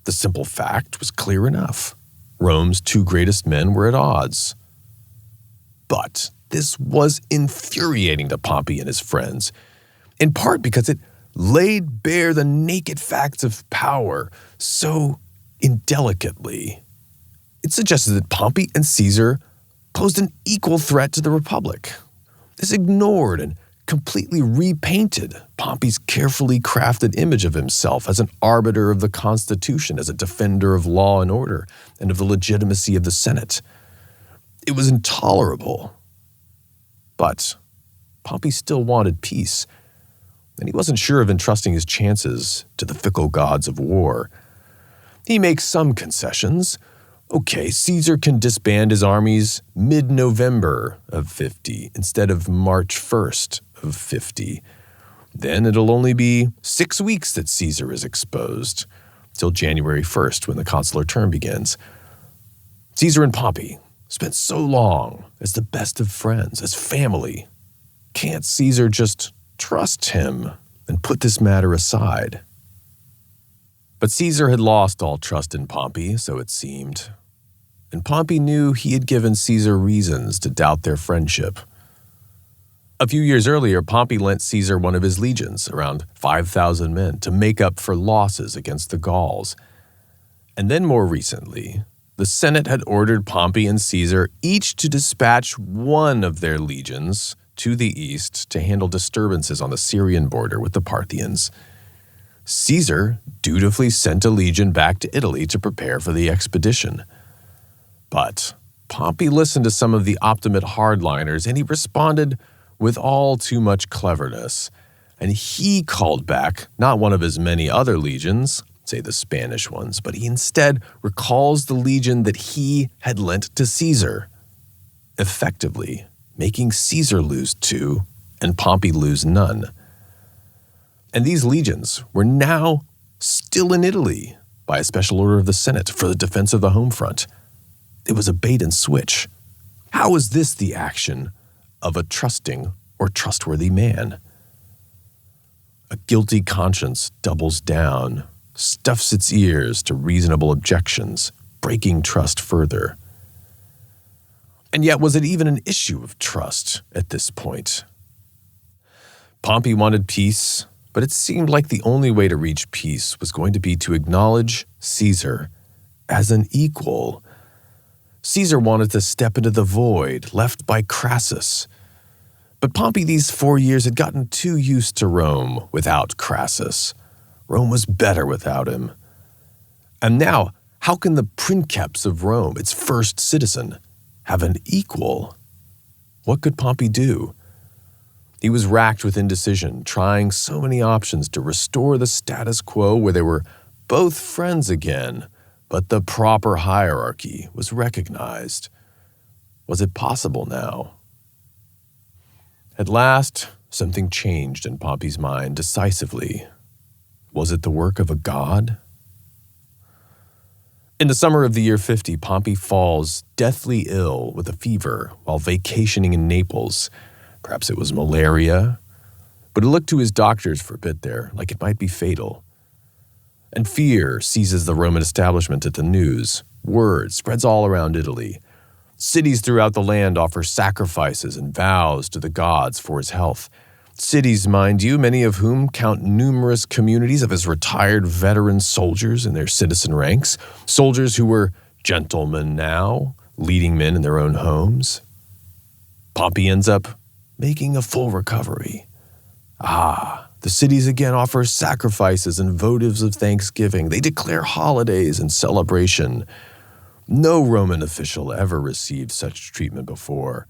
The simple fact was clear enough. Rome's two greatest men were at odds. But this was infuriating to Pompey and his friends, in part because it laid bare the naked facts of power so indelicately. It suggested that Pompey and Caesar posed an equal threat to the Republic. This ignored and completely repainted Pompey's carefully crafted image of himself as an arbiter of the Constitution, as a defender of law and order, and of the legitimacy of the Senate. It was intolerable. But Pompey still wanted peace, and he wasn't sure of entrusting his chances to the fickle gods of war. He makes some concessions. Okay, Caesar can disband his armies mid-November of 50 instead of March 1st of 50. Then it'll only be 6 weeks that Caesar is exposed, till January 1st when the consular term begins. Caesar and Pompey spent so long as the best of friends, as family. Can't Caesar just trust him and put this matter aside? But Caesar had lost all trust in Pompey, so it seemed. and Pompey knew he had given Caesar reasons to doubt their friendship. A few years earlier, Pompey lent Caesar one of his legions, around 5,000 men, to make up for losses against the Gauls. And then more recently, the Senate had ordered Pompey and Caesar each to dispatch one of their legions to the east to handle disturbances on the Syrian border with the Parthians. Caesar dutifully sent a legion back to Italy to prepare for the expedition. But Pompey listened to some of the Optimate hardliners, and he responded with all too much cleverness, and he called back not one of his many other legions, say the Spanish ones, but he instead recalls the legion that he had lent to Caesar, effectively making Caesar lose 2 and Pompey lose none. And these legions were now still in Italy by a special order of the Senate for the defense of the home front. It was a bait and switch. How is this the action of a trusting or trustworthy man? A guilty conscience doubles down, stuffs its ears to reasonable objections, breaking trust further. And yet, was it even an issue of trust at this point? Pompey wanted peace, but it seemed like the only way to reach peace was going to be to acknowledge Caesar as an equal. Caesar wanted to step into the void left by Crassus. But Pompey these 4 years had gotten too used to Rome without Crassus. Rome was better without him. And now, how can the princeps of Rome, its first citizen, have an equal? What could Pompey do? He was racked with indecision, trying so many options to restore the status quo where they were both friends again, but the proper hierarchy was recognized. Was it possible now? At last, something changed in Pompey's mind decisively. Was it the work of a god? In the summer of the year 50, Pompey falls deathly ill with a fever while vacationing in Naples. Perhaps it was malaria, but it looked to his doctors for a bit there like it might be fatal. And fear seizes the Roman establishment at the news. Word spreads all around Italy. Cities throughout the land offer sacrifices and vows to the gods for his health. Cities, mind you, many of whom count numerous communities of his retired veteran soldiers in their citizen ranks, soldiers who were gentlemen now, leading men in their own homes. Pompey ends up making a full recovery. The cities again offer sacrifices and votives of thanksgiving. They declare holidays and celebration. No Roman official ever received such treatment before.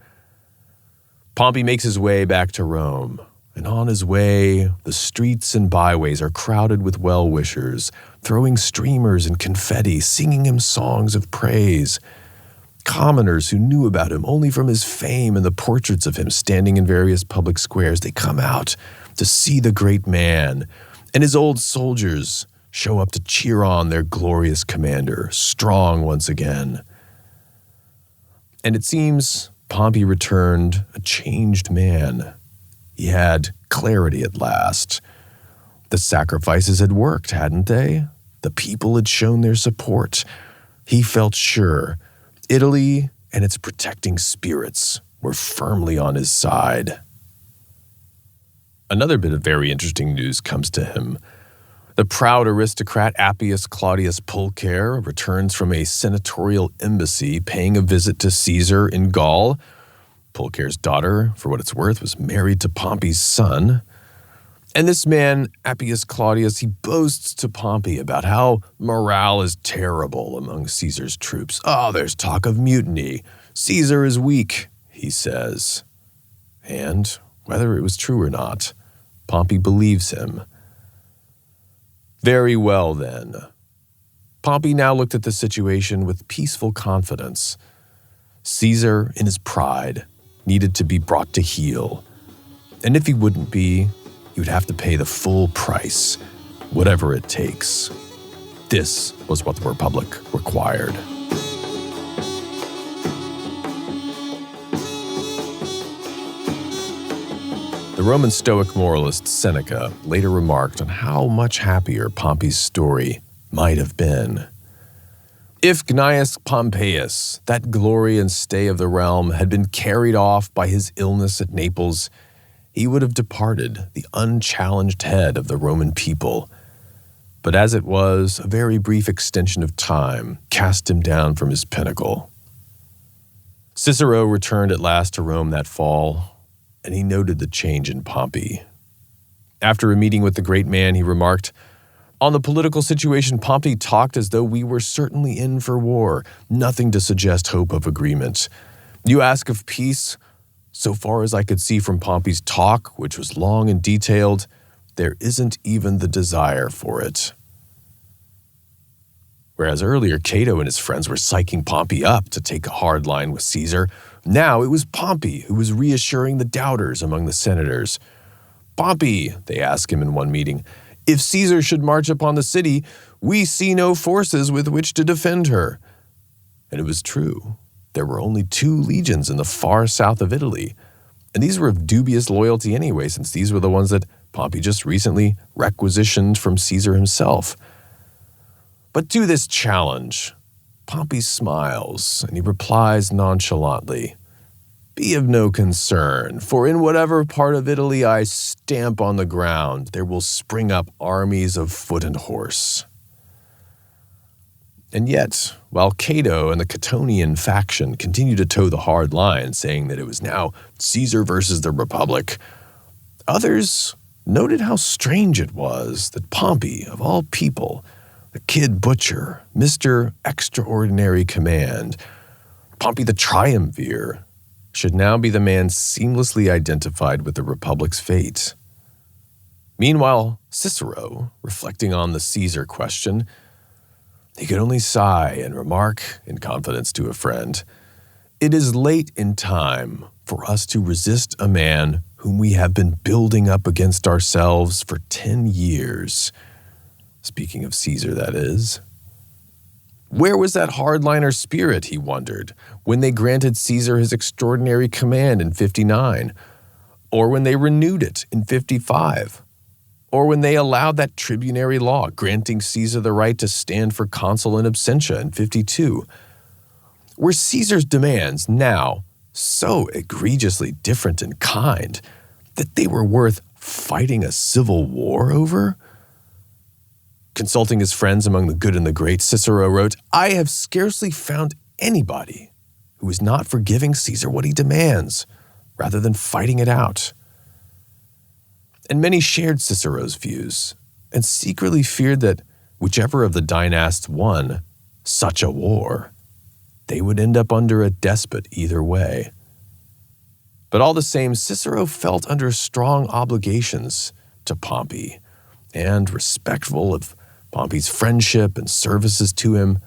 Pompey makes his way back to Rome, and on his way, the streets and byways are crowded with well-wishers, throwing streamers and confetti, singing him songs of praise. Commoners who knew about him only from his fame and the portraits of him standing in various public squares, they come out to see the great man, and his old soldiers show up to cheer on their glorious commander, strong once again. And it seems Pompey returned a changed man. He had clarity at last. The sacrifices had worked, hadn't they? The people had shown their support. He felt sure Italy and its protecting spirits were firmly on his side. Another bit of very interesting news comes to him. The proud aristocrat Appius Claudius Pulcher returns from a senatorial embassy paying a visit to Caesar in Gaul. Pulcher's daughter, for what it's worth, was married to Pompey's son. And this man, Appius Claudius, he boasts to Pompey about how morale is terrible among Caesar's troops. There's talk of mutiny. Caesar is weak, he says. And whether it was true or not, Pompey believes him. Very well, then. Pompey now looked at the situation with peaceful confidence. Caesar, in his pride, needed to be brought to heel. And if he wouldn't be, he would have to pay the full price, whatever it takes. This was what the Republic required. The Roman Stoic moralist Seneca later remarked on how much happier Pompey's story might have been. If Gnaeus Pompeius, that glory and stay of the realm, had been carried off by his illness at Naples, he would have departed, the unchallenged head of the Roman people. But as it was, a very brief extension of time cast him down from his pinnacle. Cicero returned at last to Rome that fall, and he noted the change in Pompey. After a meeting with the great man, he remarked, "On the political situation, Pompey talked as though we were certainly in for war, nothing to suggest hope of agreement. You ask of peace? So far as I could see from Pompey's talk, which was long and detailed, there isn't even the desire for it." Whereas earlier Cato and his friends were psyching Pompey up to take a hard line with Caesar, now it was Pompey who was reassuring the doubters among the senators. "Pompey," they asked him in one meeting, "if Caesar should march upon the city, we see no forces with which to defend her." And it was true. There were only 2 legions in the far south of Italy, and these were of dubious loyalty anyway, since these were the ones that Pompey just recently requisitioned from Caesar himself. But to this challenge, Pompey smiles, and he replies nonchalantly, "Be of no concern, for in whatever part of Italy I stamp on the ground, there will spring up armies of foot and horse." And yet, while Cato and the Catonian faction continued to toe the hard line, saying that it was now Caesar versus the Republic, others noted how strange it was that Pompey, of all people, the kid butcher, Mr. Extraordinary Command, Pompey the Triumvir, should now be the man seamlessly identified with the Republic's fate. Meanwhile, Cicero, reflecting on the Caesar question, he could only sigh and remark, in confidence to a friend, "It is late in time for us to resist a man whom we have been building up against ourselves for 10 years. Speaking of Caesar, that is. Where was that hardliner spirit, he wondered, when they granted Caesar his extraordinary command in 59, or when they renewed it in 55, or when they allowed that tribunary law granting Caesar the right to stand for consul in absentia in 52? Were Caesar's demands now so egregiously different in kind that they were worth fighting a civil war over? Consulting his friends among the good and the great, Cicero wrote, "I have scarcely found anybody who is not for giving Caesar what he demands, rather than fighting it out." And many shared Cicero's views, and secretly feared that whichever of the dynasts won such a war, they would end up under a despot either way. But all the same, Cicero felt under strong obligations to Pompey, and respectful of Pompey's friendship and services to him,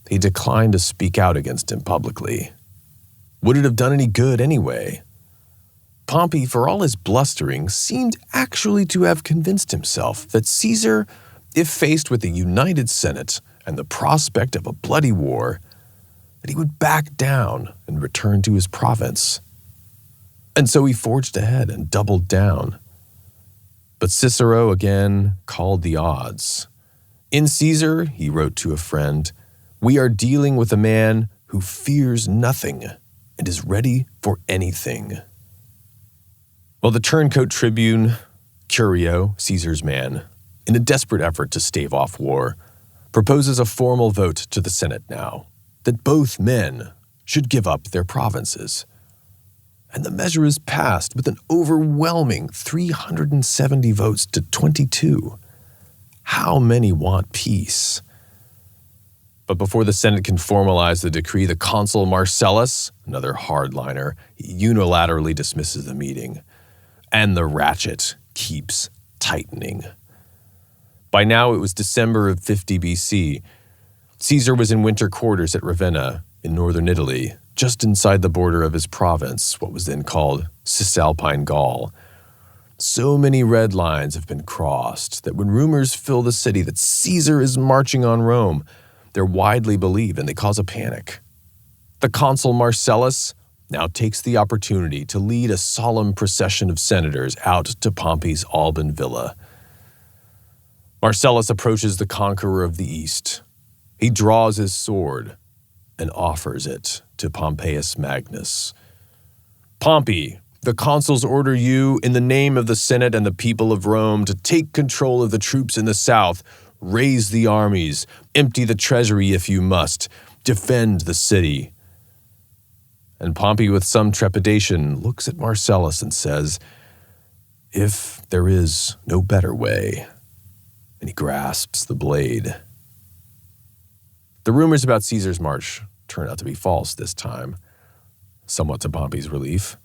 he declined to speak out against him publicly. Would it have done any good anyway? Pompey, for all his blustering, seemed actually to have convinced himself that Caesar, if faced with a united Senate and the prospect of a bloody war, that he would back down and return to his province. And so he forged ahead and doubled down. But Cicero again called the odds. "In Caesar," he wrote to a friend, "we are dealing with a man who fears nothing and is ready for anything." Well, the turncoat tribune, Curio, Caesar's man, in a desperate effort to stave off war, proposes a formal vote to the Senate now that both men should give up their provinces. And the measure is passed with an overwhelming 370 votes to 22. How many want peace? But before the Senate can formalize the decree, the consul Marcellus, another hardliner, unilaterally dismisses the meeting. And the ratchet keeps tightening. By now it was December of 50 BC. Caesar was in winter quarters at Ravenna, in northern Italy, just inside the border of his province, what was then called Cisalpine Gaul. So many red lines have been crossed that when rumors fill the city that Caesar is marching on Rome, they're widely believed and they cause a panic. The consul Marcellus now takes the opportunity to lead a solemn procession of senators out to Pompey's Alban villa. Marcellus approaches the conqueror of the East, He draws his sword and offers it to Pompeius Magnus. Pompey, the consuls order you, in the name of the Senate and the people of Rome, to take control of the troops in the south, raise the armies, empty the treasury if you must, defend the city. And Pompey, with some trepidation, looks at Marcellus and says, "If there is no better way," and he grasps the blade. The rumors about Caesar's march turn out to be false this time, somewhat to Pompey's relief.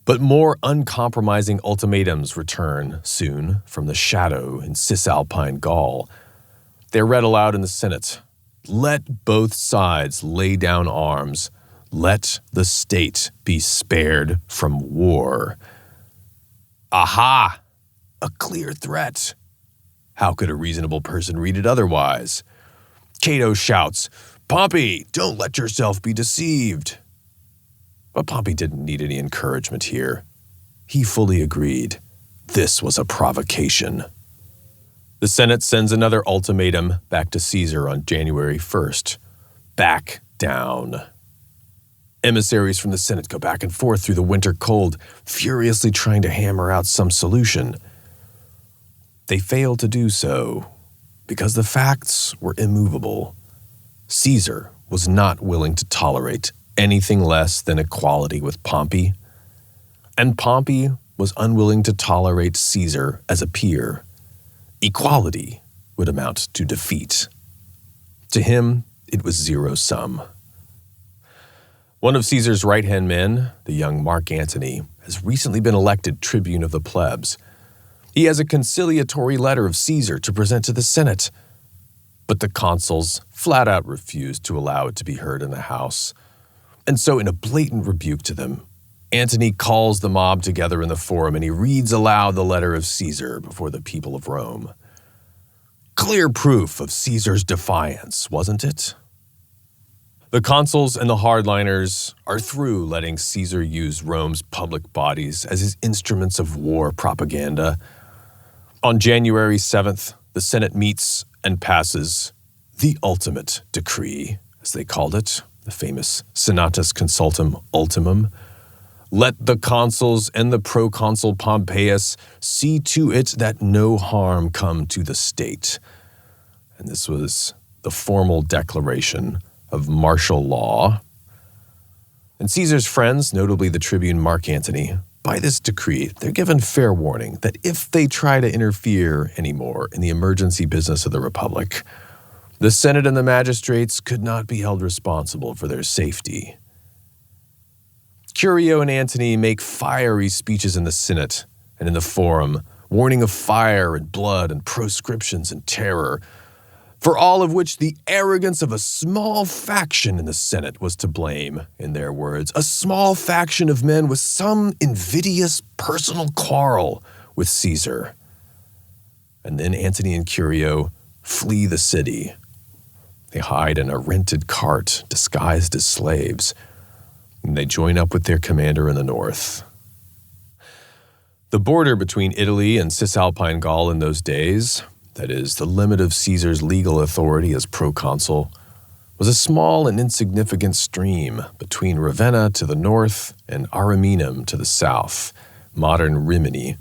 But more uncompromising ultimatums return soon from the shadow in Cisalpine Gaul. They're read aloud in the Senate. Let both sides lay down arms. Let the state be spared from war. Aha! A clear threat. How could a reasonable person read it otherwise? Cato shouts, "Pompey, don't let yourself be deceived." But Pompey didn't need any encouragement here. He fully agreed. This was a provocation. The Senate sends another ultimatum back to Caesar on January 1st. Back down. Emissaries from the Senate go back and forth through the winter cold, furiously trying to hammer out some solution. They fail to do so because the facts were immovable. Caesar was not willing to tolerate anything less than equality with Pompey, and Pompey was unwilling to tolerate Caesar as a peer. Equality would amount to defeat. To him, it was zero-sum. One of Caesar's right-hand men, the young Mark Antony, has recently been elected tribune of the plebs. He has a conciliatory letter of Caesar to present to the Senate, but the consuls flat out refused to allow it to be heard in the House. And so, in a blatant rebuke to them, Antony calls the mob together in the forum and he reads aloud the letter of Caesar before the people of Rome. Clear proof of Caesar's defiance, wasn't it? The consuls and the hardliners are through letting Caesar use Rome's public bodies as his instruments of war propaganda. On January 7th, the Senate meets and passes the ultimate decree, as they called it, the famous Senatus Consultum Ultimum. Let the consuls and the proconsul Pompeius see to it that no harm come to the state. And this was the formal declaration of martial law. And Caesar's friends, notably the tribune Mark Antony, by this decree, they're given fair warning that if they try to interfere anymore in the emergency business of the Republic, the Senate and the magistrates could not be held responsible for their safety. Curio and Antony make fiery speeches in the Senate and in the Forum, warning of fire and blood and proscriptions and terror, for all of which the arrogance of a small faction in the Senate was to blame, in their words, a small faction of men with some invidious personal quarrel with Caesar. And then Antony and Curio flee the city. They hide in a rented cart disguised as slaves, and they join up with their commander in the north. The border between Italy and Cisalpine Gaul in those days, that is, the limit of Caesar's legal authority as proconsul, was a small and insignificant stream between Ravenna to the north and Ariminum to the south, modern Rimini.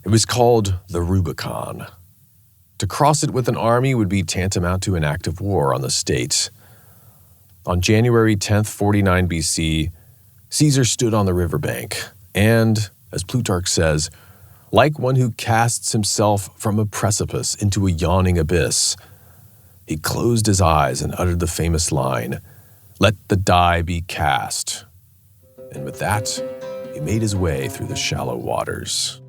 It was called the Rubicon. To cross it with an army would be tantamount to an act of war on the state. On January 10th, 49 BC, Caesar stood on the riverbank and, as Plutarch says, like one who casts himself from a precipice into a yawning abyss, he closed his eyes and uttered the famous line, "Let the die be cast." And with that, he made his way through the shallow waters.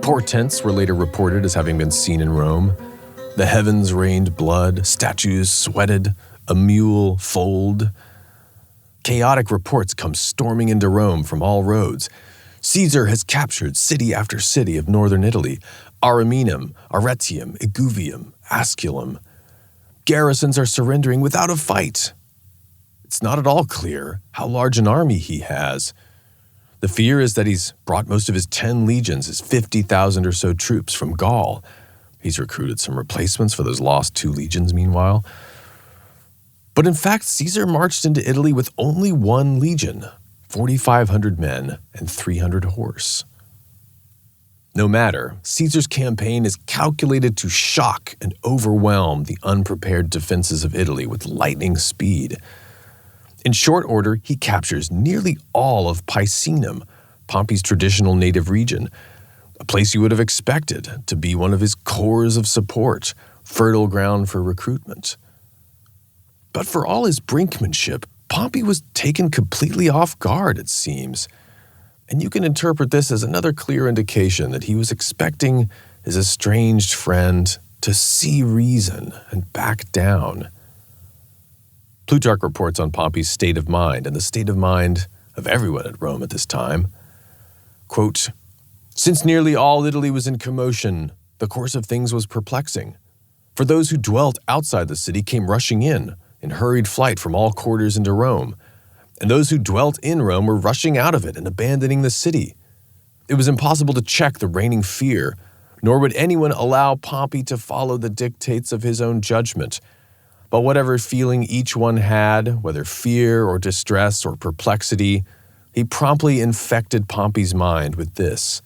Portents were later reported as having been seen in Rome. The heavens rained blood, statues sweated, a mule foaled. Chaotic reports come storming into Rome from all roads. Caesar has captured city after city of northern Italy, Ariminum, Arretium, Iguvium, Asculum. Garrisons are surrendering without a fight. It's not at all clear how large an army he has. The fear is that he's brought most of his 10 legions, his 50,000 or so troops from Gaul. He's recruited some replacements for those lost 2 legions meanwhile. But in fact, Caesar marched into Italy with only 1 legion, 4,500 men and 300 horse. No matter, Caesar's campaign is calculated to shock and overwhelm the unprepared defenses of Italy with lightning speed. In short order, he captures nearly all of Picenum, Pompey's traditional native region, a place you would have expected to be one of his cores of support, fertile ground for recruitment. But for all his brinkmanship, Pompey was taken completely off guard, it seems. And you can interpret this as another clear indication that he was expecting his estranged friend to see reason and back down. Plutarch reports on Pompey's state of mind and the state of mind of everyone at Rome at this time. Quote, "Since nearly all Italy was in commotion, the course of things was perplexing. For those who dwelt outside the city came rushing in hurried flight from all quarters into Rome, and those who dwelt in Rome were rushing out of it and abandoning the city. It was impossible to check the reigning fear, nor would anyone allow Pompey to follow the dictates of his own judgment. But whatever feeling each one had, whether fear or distress or perplexity, he promptly infected Pompey's mind with this.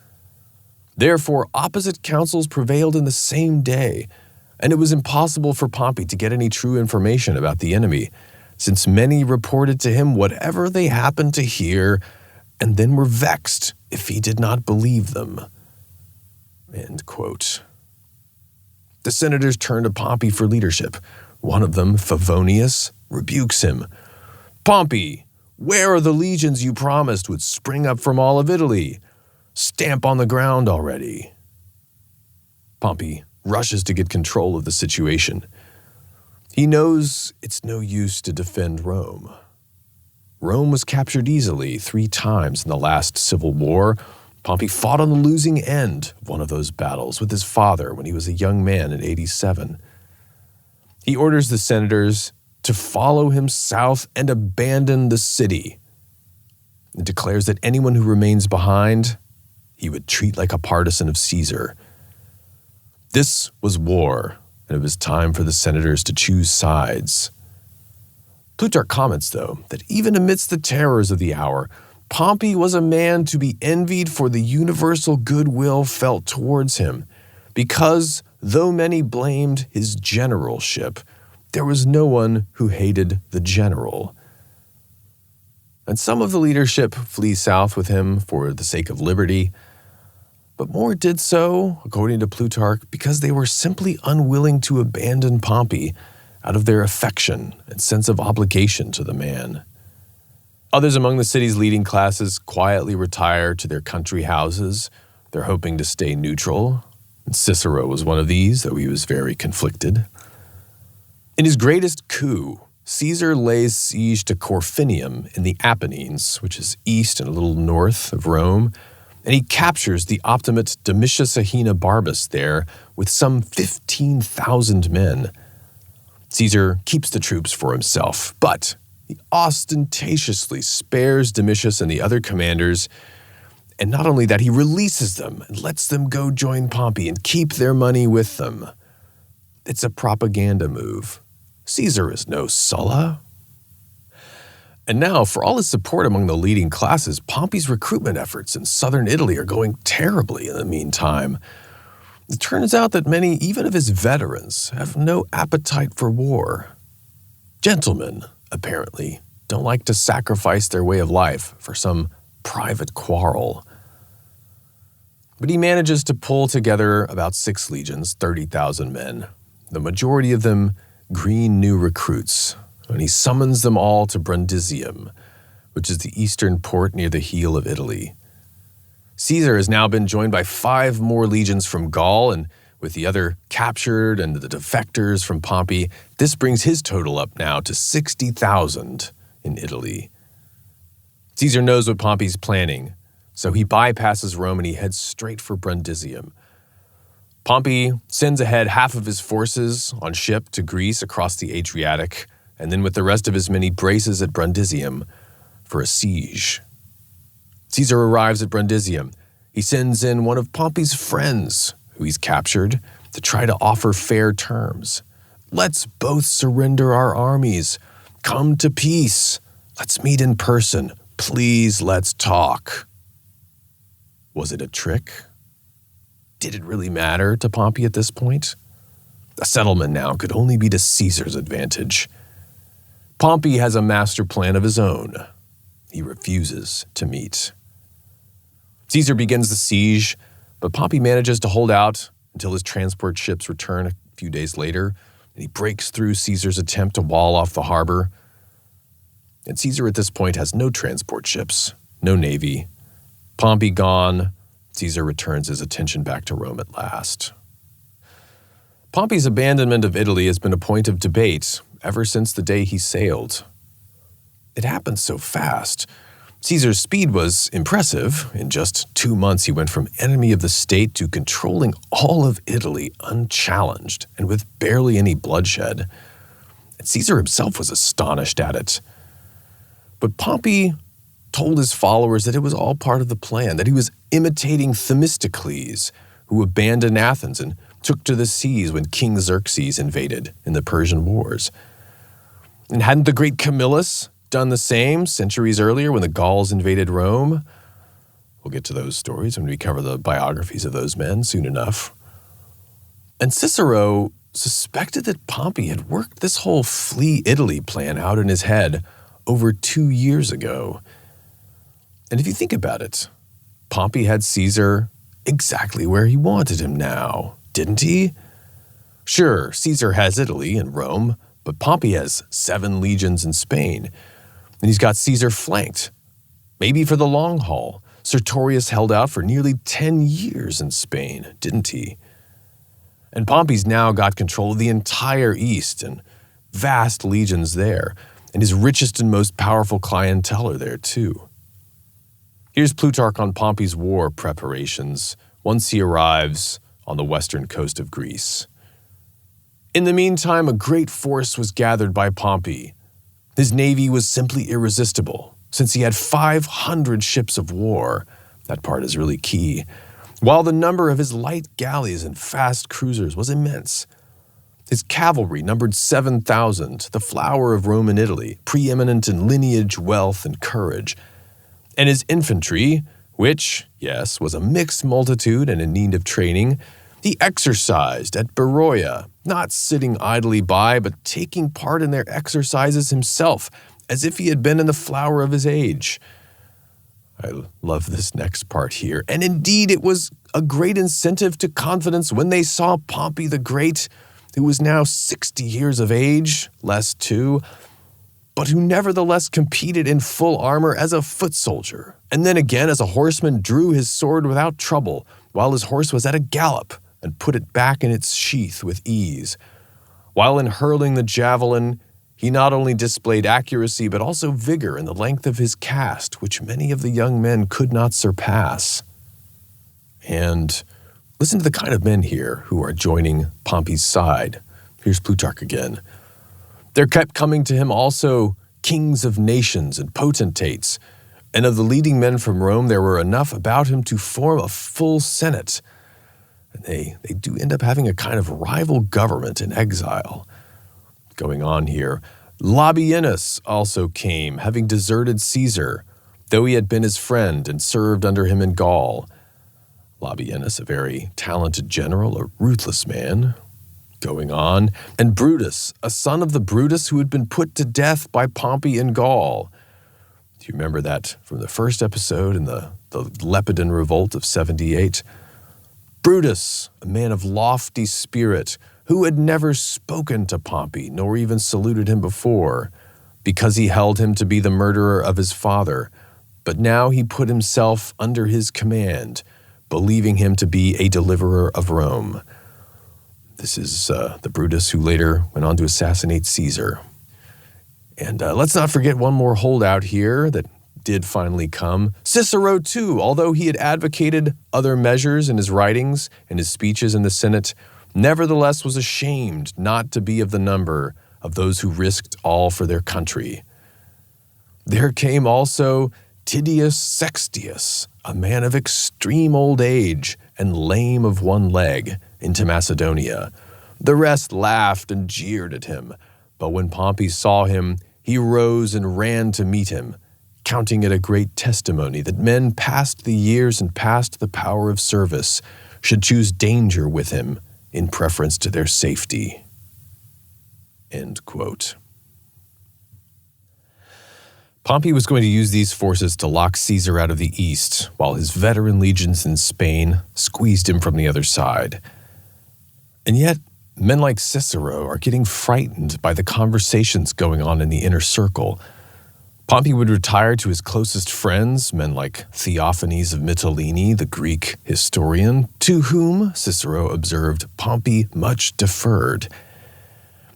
Therefore, opposite counsels prevailed in the same day, and it was impossible for Pompey to get any true information about the enemy, since many reported to him whatever they happened to hear, and then were vexed if he did not believe them." End quote. The senators turn to Pompey for leadership. One of them, Favonius, rebukes him. "Pompey, where are the legions you promised would spring up from all of Italy? Stamp on the ground already." Pompey rushes to get control of the situation. He knows it's no use to defend Rome. Rome was captured easily 3 times in the last civil war. Pompey fought on the losing end of one of those battles with his father when he was a young man in 87. He orders the senators to follow him south and abandon the city, and declares that anyone who remains behind, he would treat like a partisan of Caesar. This was war, and it was time for the senators to choose sides. Plutarch comments, though, that even amidst the terrors of the hour, Pompey was a man to be envied for the universal goodwill felt towards him, because, though many blamed his generalship, there was no one who hated the general. And some of the leadership flee south with him for the sake of liberty, but more did so, according to Plutarch, because they were simply unwilling to abandon Pompey out of their affection and sense of obligation to the man. Others among the city's leading classes quietly retire to their country houses. They're hoping to stay neutral. And Cicero was one of these, though he was very conflicted. In his greatest coup, Caesar lays siege to Corfinium in the Apennines, which is east and a little north of Rome, and he captures the Optimate Domitius Ahenobarbus there with some 15,000 men. Caesar keeps the troops for himself, but he ostentatiously spares Domitius and the other commanders, and not only that, he releases them and lets them go join Pompey and keep their money with them. It's a propaganda move. Caesar is no Sulla. And now, for all his support among the leading classes, Pompey's recruitment efforts in southern Italy are going terribly in the meantime. It turns out that many, even of his veterans, have no appetite for war. Gentlemen, apparently, don't like to sacrifice their way of life for some private quarrel. But he manages to pull together about 6 legions, 30,000 men, the majority of them green new recruits, and he summons them all to Brundisium, which is the eastern port near the heel of Italy. Caesar has now been joined by 5 more legions from Gaul, and with the other captured and the defectors from Pompey, this brings his total up now to 60,000 in Italy. Caesar knows what Pompey's planning, so he bypasses Rome and he heads straight for Brundisium. Pompey sends ahead half of his forces on ship to Greece across the Adriatic, and then with the rest of his men he braces at Brundisium for a siege. Caesar arrives at Brundisium. He sends in one of Pompey's friends, who he's captured, to try to offer fair terms. Let's both surrender our armies. Come to peace. Let's meet in person. Please, let's talk. Was it a trick? Did it really matter to Pompey at this point? A settlement now could only be to Caesar's advantage. Pompey has a master plan of his own. He refuses to meet. Caesar begins the siege, but Pompey manages to hold out until his transport ships return a few days later, and he breaks through Caesar's attempt to wall off the harbor. And Caesar at this point has no transport ships, no navy. Pompey gone, Caesar returns his attention back to Rome at last. Pompey's abandonment of Italy has been a point of debate ever since the day he sailed. It happened so fast. Caesar's speed was impressive. In just 2 months, he went from enemy of the state to controlling all of Italy unchallenged and with barely any bloodshed. And Caesar himself was astonished at it. But Pompey told his followers that it was all part of the plan, that he was imitating Themistocles, who abandoned Athens and took to the seas when King Xerxes invaded in the Persian Wars. And hadn't the great Camillus done the same centuries earlier when the Gauls invaded Rome? We'll get to those stories when we cover the biographies of those men soon enough. And Cicero suspected that Pompey had worked this whole flee Italy plan out in his head over 2 years ago. And if you think about it, Pompey had Caesar exactly where he wanted him now, didn't he? Sure, Caesar has Italy and Rome, but Pompey has 7 legions in Spain, and he's got Caesar flanked, maybe for the long haul. Sertorius held out for nearly 10 years in Spain, didn't he? And Pompey's now got control of the entire East and vast legions there, and his richest and most powerful clientele are there too. Here's Plutarch on Pompey's war preparations once he arrives on the western coast of Greece. In the meantime, a great force was gathered by Pompey. His navy was simply irresistible, since he had 500 ships of war. That part is really key. While the number of his light galleys and fast cruisers was immense. His cavalry numbered 7,000, the flower of Roman Italy, preeminent in lineage, wealth, and courage. And his infantry, which, yes, was a mixed multitude and in need of training, he exercised at Beroia, not sitting idly by, but taking part in their exercises himself, as if he had been in the flower of his age. I love this next part here. And indeed, it was a great incentive to confidence when they saw Pompey the Great, who was now 60 years of age, less too, but who nevertheless competed in full armor as a foot soldier, and then again as a horseman drew his sword without trouble, while his horse was at a gallop, and put it back in its sheath with ease. While in hurling the javelin, he not only displayed accuracy but also vigor in the length of his cast, which many of the young men could not surpass. And listen to the kind of men here who are joining Pompey's side. Here's Plutarch again. There kept coming to him also kings of nations and potentates, and of the leading men from Rome there were enough about him to form a full senate. And they do end up having a kind of rival government in exile. Going on here, Labienus also came, having deserted Caesar, though he had been his friend and served under him in Gaul. Labienus, a very talented general, a ruthless man. Going on, and Brutus, a son of the Brutus who had been put to death by Pompey in Gaul. Do you remember that from the first episode in the Lepidon Revolt of 78? Brutus, a man of lofty spirit, who had never spoken to Pompey, nor even saluted him before, because he held him to be the murderer of his father, but now he put himself under his command, believing him to be a deliverer of Rome. This is the Brutus who later went on to assassinate Caesar. And let's not forget one more holdout here that did finally come. Cicero, too, although he had advocated other measures in his writings and his speeches in the Senate, nevertheless was ashamed not to be of the number of those who risked all for their country. There came also Titius Sextius, a man of extreme old age and lame of one leg, into Macedonia. The rest laughed and jeered at him, but when Pompey saw him, he rose and ran to meet him, counting it a great testimony that men past the years and past the power of service should choose danger with him in preference to their safety." End quote. Pompey was going to use these forces to lock Caesar out of the east, while his veteran legions in Spain squeezed him from the other side. And yet, men like Cicero are getting frightened by the conversations going on in the inner circle. Pompey would retire to his closest friends, men like Theophanes of Mytilene, the Greek historian, to whom, Cicero observed, Pompey much deferred.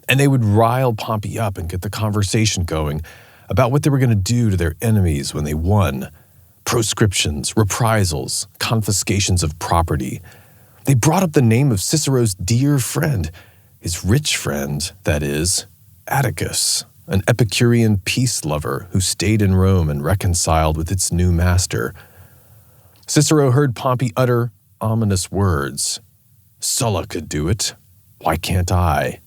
And they would rile Pompey up and get the conversation going about what they were going to do to their enemies when they won. Proscriptions, reprisals, confiscations of property. They brought up the name of Cicero's dear friend, his rich friend, that is, Atticus, an Epicurean peace lover who stayed in Rome and reconciled with its new master. Cicero heard Pompey utter ominous words. "Sulla could do it. Why can't I?"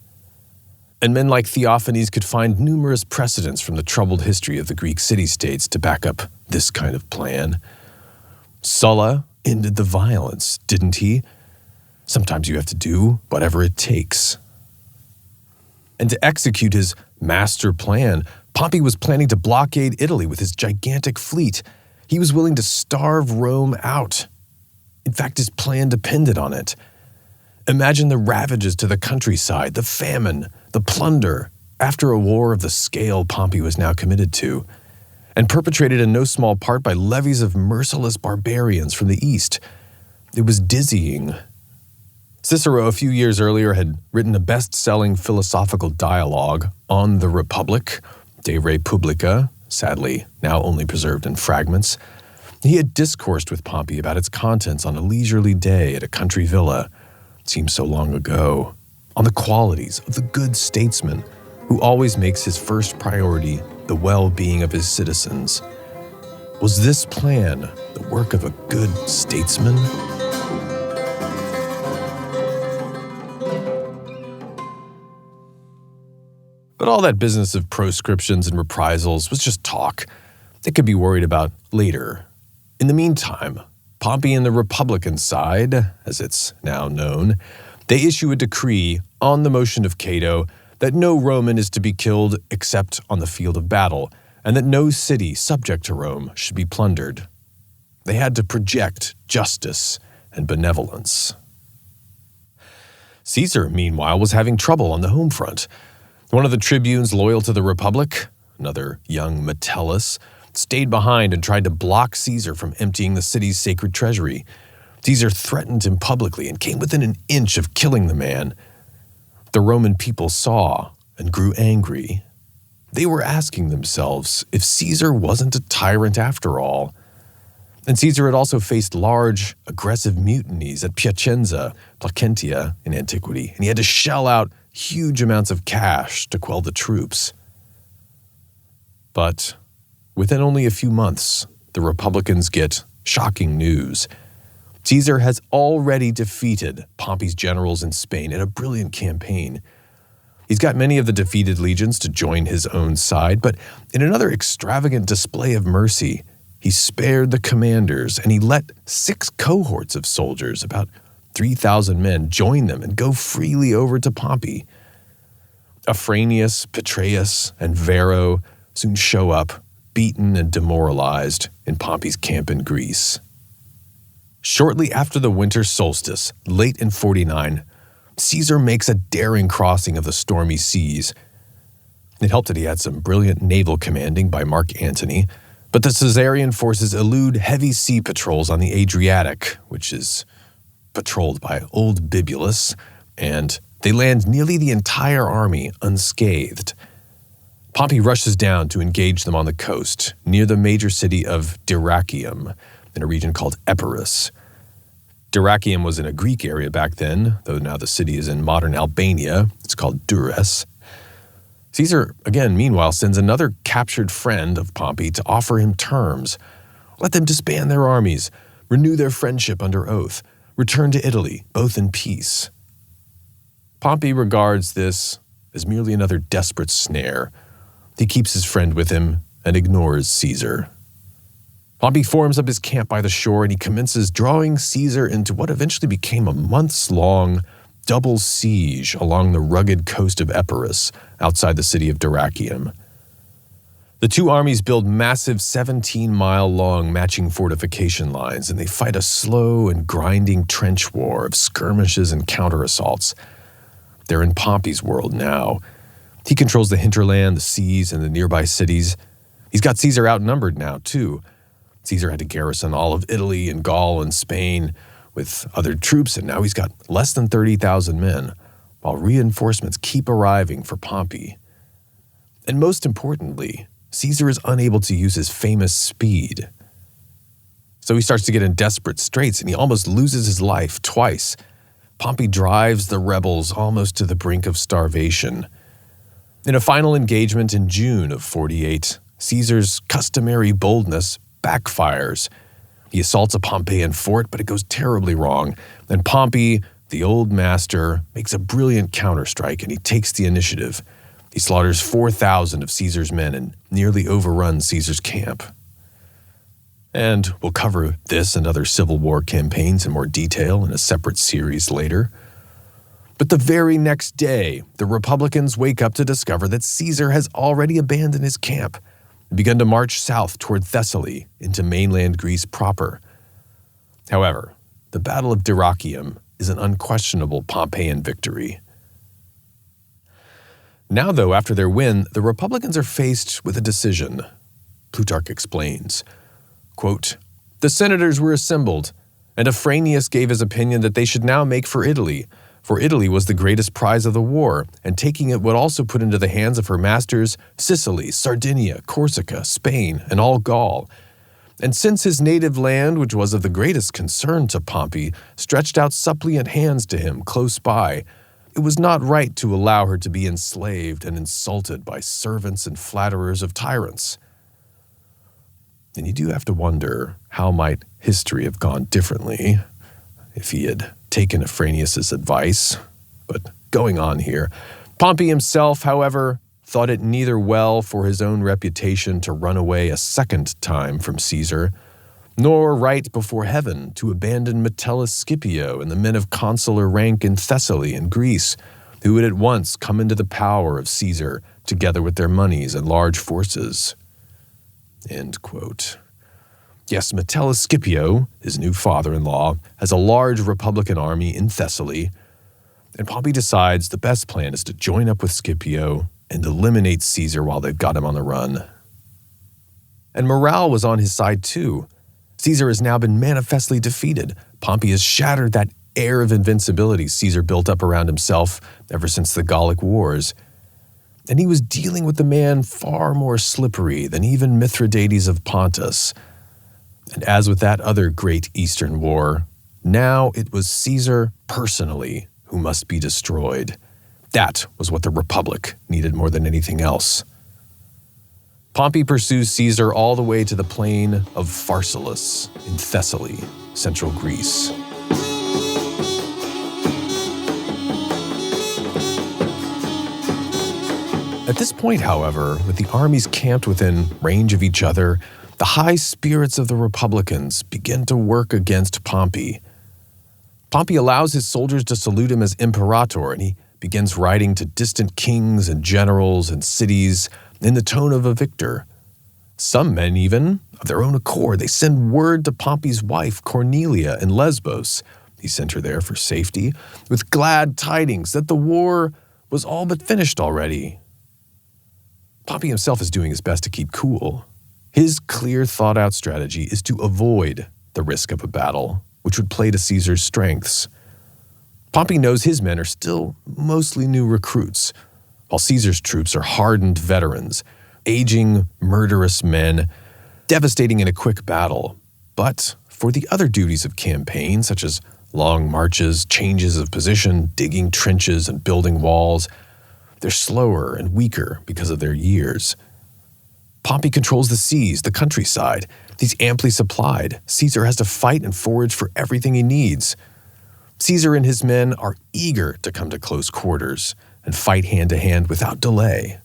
And men like Theophanes could find numerous precedents from the troubled history of the Greek city-states to back up this kind of plan. Sulla ended the violence, didn't he? Sometimes you have to do whatever it takes. And to execute his master plan, Pompey was planning to blockade Italy with his gigantic fleet. He was willing to starve Rome out. In fact, his plan depended on it. Imagine the ravages to the countryside, the famine, the plunder, after a war of the scale Pompey was now committed to, and perpetrated in no small part by levies of merciless barbarians from the east. It was dizzying. Cicero, a few years earlier, had written a best-selling philosophical dialogue on the Republic, De Re Publica, sadly now only preserved in fragments. He had discoursed with Pompey about its contents on a leisurely day at a country villa. It seems so long ago. On the qualities of the good statesman who always makes his first priority the well-being of his citizens. Was this plan the work of a good statesman? But all that business of proscriptions and reprisals was just talk. It could be worried about later. In the meantime, Pompey and the Republican side, as it's now known, they issue a decree on the motion of Cato that no Roman is to be killed except on the field of battle, and that no city subject to Rome should be plundered. They had to project justice and benevolence. Caesar, meanwhile, was having trouble on the home front. One of the tribunes loyal to the Republic, another young Metellus, stayed behind and tried to block Caesar from emptying the city's sacred treasury. Caesar threatened him publicly and came within an inch of killing the man. The Roman people saw and grew angry. They were asking themselves if Caesar wasn't a tyrant after all. And Caesar had also faced large, aggressive mutinies at Piacenza, Placentia in antiquity, and he had to shell out huge amounts of cash to quell the troops. But within only a few months, the Republicans get shocking news. Caesar has already defeated Pompey's generals in Spain in a brilliant campaign. He's got many of the defeated legions to join his own side, but in another extravagant display of mercy, he spared the commanders and he let 6 cohorts of soldiers, about 3,000 men, join them and go freely over to Pompey. Afranius, Petreius, and Varro soon show up, beaten and demoralized, in Pompey's camp in Greece. Shortly after the winter solstice, late in 49, Caesar makes a daring crossing of the stormy seas. It helped that he had some brilliant naval commanding by Mark Antony, but the Caesarian forces elude heavy sea patrols on the Adriatic, which is patrolled by old Bibulus, and they land nearly the entire army unscathed. Pompey rushes down to engage them on the coast, near the major city of Dyrrachium, in a region called Epirus. Dyrrachium was in a Greek area back then, though now the city is in modern Albania. It's called Durrës. Caesar, again, meanwhile, sends another captured friend of Pompey to offer him terms. Let them disband their armies, renew their friendship under oath, return to Italy, both in peace. Pompey regards this as merely another desperate snare. He keeps his friend with him and ignores Caesar. Pompey forms up his camp by the shore and he commences drawing Caesar into what eventually became a months-long double siege along the rugged coast of Epirus outside the city of Dyrrhachium. The two armies build massive 17-mile-long matching fortification lines, and they fight a slow and grinding trench war of skirmishes and counter-assaults. They're in Pompey's world now. He controls the hinterland, the seas, and the nearby cities. He's got Caesar outnumbered now, too. Caesar had to garrison all of Italy and Gaul and Spain with other troops, and now he's got less than 30,000 men, while reinforcements keep arriving for Pompey. And most importantly, Caesar is unable to use his famous speed. So he starts to get in desperate straits, and he almost loses his life twice. Pompey drives the rebels almost to the brink of starvation. In a final engagement in June of 48, Caesar's customary boldness backfires. He assaults a Pompeian fort, but it goes terribly wrong. And Pompey, the old master, makes a brilliant counterstrike, and he takes the initiative. He slaughters 4,000 of Caesar's men and nearly overruns Caesar's camp. And we'll cover this and other Civil War campaigns in more detail in a separate series later. But the very next day, the Republicans wake up to discover that Caesar has already abandoned his camp and begun to march south toward Thessaly into mainland Greece proper. However, the Battle of Dyrrhachium is an unquestionable Pompeian victory. Now, though, after their win, the Republicans are faced with a decision. Plutarch explains, quote, "The senators were assembled, and Afranius gave his opinion that they should now make for Italy was the greatest prize of the war, and taking it would also put into the hands of her masters Sicily, Sardinia, Corsica, Spain, and all Gaul. And since his native land, which was of the greatest concern to Pompey, stretched out suppliant hands to him close by, it was not right to allow her to be enslaved and insulted by servants and flatterers of tyrants." And you do have to wonder, how might history have gone differently if he had taken Afranius' advice? But going on here, Pompey himself, however, thought it neither well for his own reputation to run away a second time from Caesar, nor right before heaven to abandon Metellus Scipio and the men of consular rank in Thessaly and Greece, who would at once come into the power of Caesar together with their monies and large forces. End quote. Yes, Metellus Scipio, his new father-in-law, has a large Republican army in Thessaly, and Pompey decides the best plan is to join up with Scipio and eliminate Caesar while they've got him on the run. And morale was on his side too. Caesar has now been manifestly defeated. Pompey has shattered that air of invincibility Caesar built up around himself ever since the Gallic Wars. And he was dealing with a man far more slippery than even Mithridates of Pontus. And as with that other great Eastern war, now it was Caesar personally who must be destroyed. That was what the Republic needed more than anything else. Pompey pursues Caesar all the way to the plain of Pharsalus in Thessaly, central Greece. At this point, however, with the armies camped within range of each other, the high spirits of the Republicans begin to work against Pompey. Pompey allows his soldiers to salute him as imperator, and he begins writing to distant kings and generals and cities in the tone of a victor. Some men even, of their own accord, they send word to Pompey's wife, Cornelia, in Lesbos. He sent her there for safety, with glad tidings that the war was all but finished already. Pompey himself is doing his best to keep cool. His clear, thought-out strategy is to avoid the risk of a battle, which would play to Caesar's strengths. Pompey knows his men are still mostly new recruits, while Caesar's troops are hardened veterans, aging, murderous men, devastating in a quick battle. But for the other duties of campaign, such as long marches, changes of position, digging trenches, and building walls, They're slower and weaker because of their years. Pompey controls the seas, the countryside. He's amply supplied. Caesar has to fight and forage for everything he needs. Caesar and his men are eager to come to close quarters and fight hand-to-hand without delay.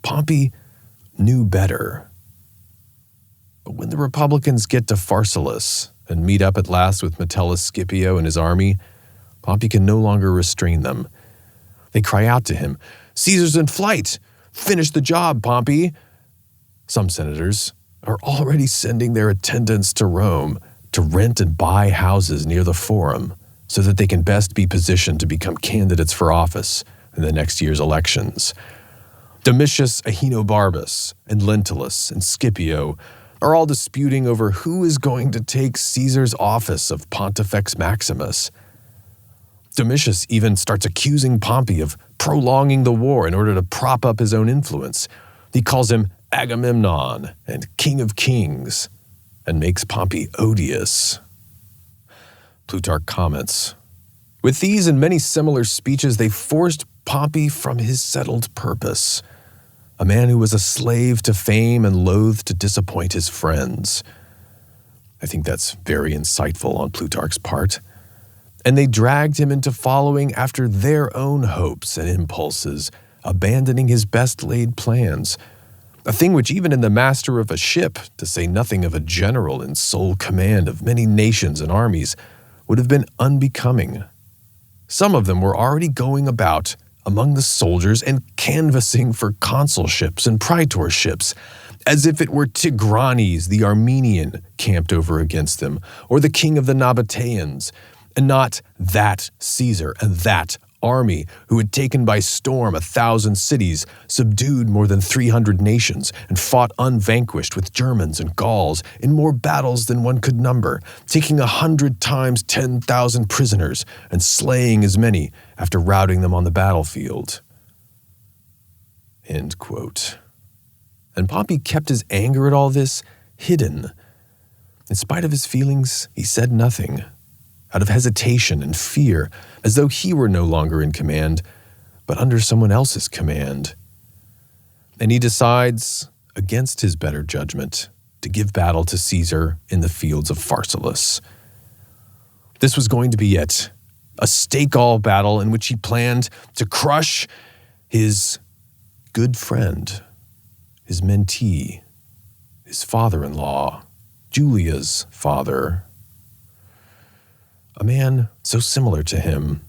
Pompey knew better. But when the Republicans get to Pharsalus and meet up at last with Metellus Scipio and his army, Pompey can no longer restrain them. They cry out to him, "Caesar's in flight! Finish the job, Pompey!" Some senators are already sending their attendants to Rome to rent and buy houses near the Forum so that they can best be positioned to become candidates for office in the next year's elections. Domitius, Ahenobarbus, and Lentulus, and Scipio are all disputing over who is going to take Caesar's office of Pontifex Maximus. Domitius even starts accusing Pompey of prolonging the war in order to prop up his own influence. He calls him Agamemnon and King of Kings, and makes Pompey odious. Plutarch comments, "With these and many similar speeches, they forced Pompey from his settled purpose, a man who was a slave to fame and loath to disappoint his friends." I think that's very insightful on Plutarch's part. And they dragged him into following after their own hopes and impulses, abandoning his best-laid plans, a thing which even in the master of a ship, to say nothing of a general in sole command of many nations and armies, would have been unbecoming. Some of them were already going about among the soldiers and canvassing for consulships and praetorships, as if it were Tigranes the Armenian camped over against them, or the king of the Nabateans, and not that Caesar and that army who had taken by storm 1,000 cities, subdued more than 300 nations, and fought unvanquished with Germans and Gauls in more battles than one could number, taking 100 times 10,000 prisoners and slaying as many after routing them on the battlefield. End quote. And Pompey kept his anger at all this hidden. In spite of his feelings, he said nothing. Out of hesitation and fear, as though he were no longer in command, but under someone else's command. And he decides, against his better judgment, to give battle to Caesar in the fields of Pharsalus. This was going to be it, a stake-all battle in which he planned to crush his good friend, his mentee, his father-in-law, Julia's father. A man so similar to him,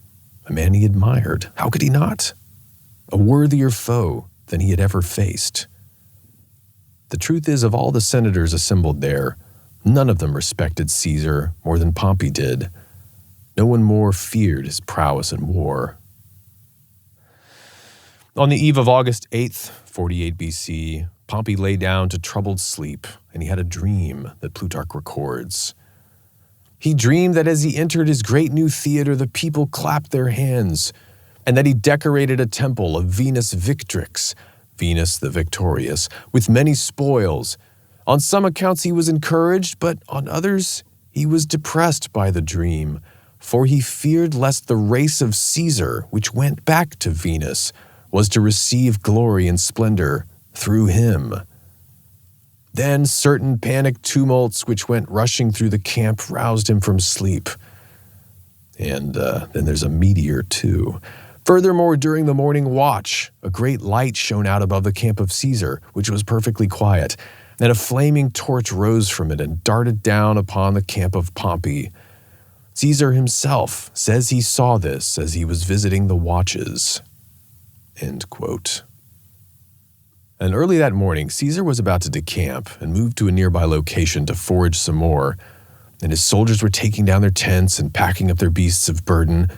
a man he admired. How could he not? A worthier foe than he had ever faced. The truth is, of all the senators assembled there, none of them respected Caesar more than Pompey did. No one more feared his prowess in war. On the eve of August 8th, 48 BC, Pompey lay down to troubled sleep, and he had a dream that Plutarch records. He dreamed that as he entered his great new theater, the people clapped their hands, and that he decorated a temple of Venus Victrix, Venus the Victorious, with many spoils. On some accounts he was encouraged, but on others he was depressed by the dream, for he feared lest the race of Caesar, which went back to Venus, was to receive glory and splendor through him. Then certain panic tumults which went rushing through the camp roused him from sleep. And then there's a meteor too. Furthermore, during the morning watch, a great light shone out above the camp of Caesar, which was perfectly quiet, and a flaming torch rose from it and darted down upon the camp of Pompey. Caesar himself says he saw this as he was visiting the watches. End quote. And early that morning, Caesar was about to decamp and move to a nearby location to forage some more, and his soldiers were taking down their tents and packing up their beasts of burden,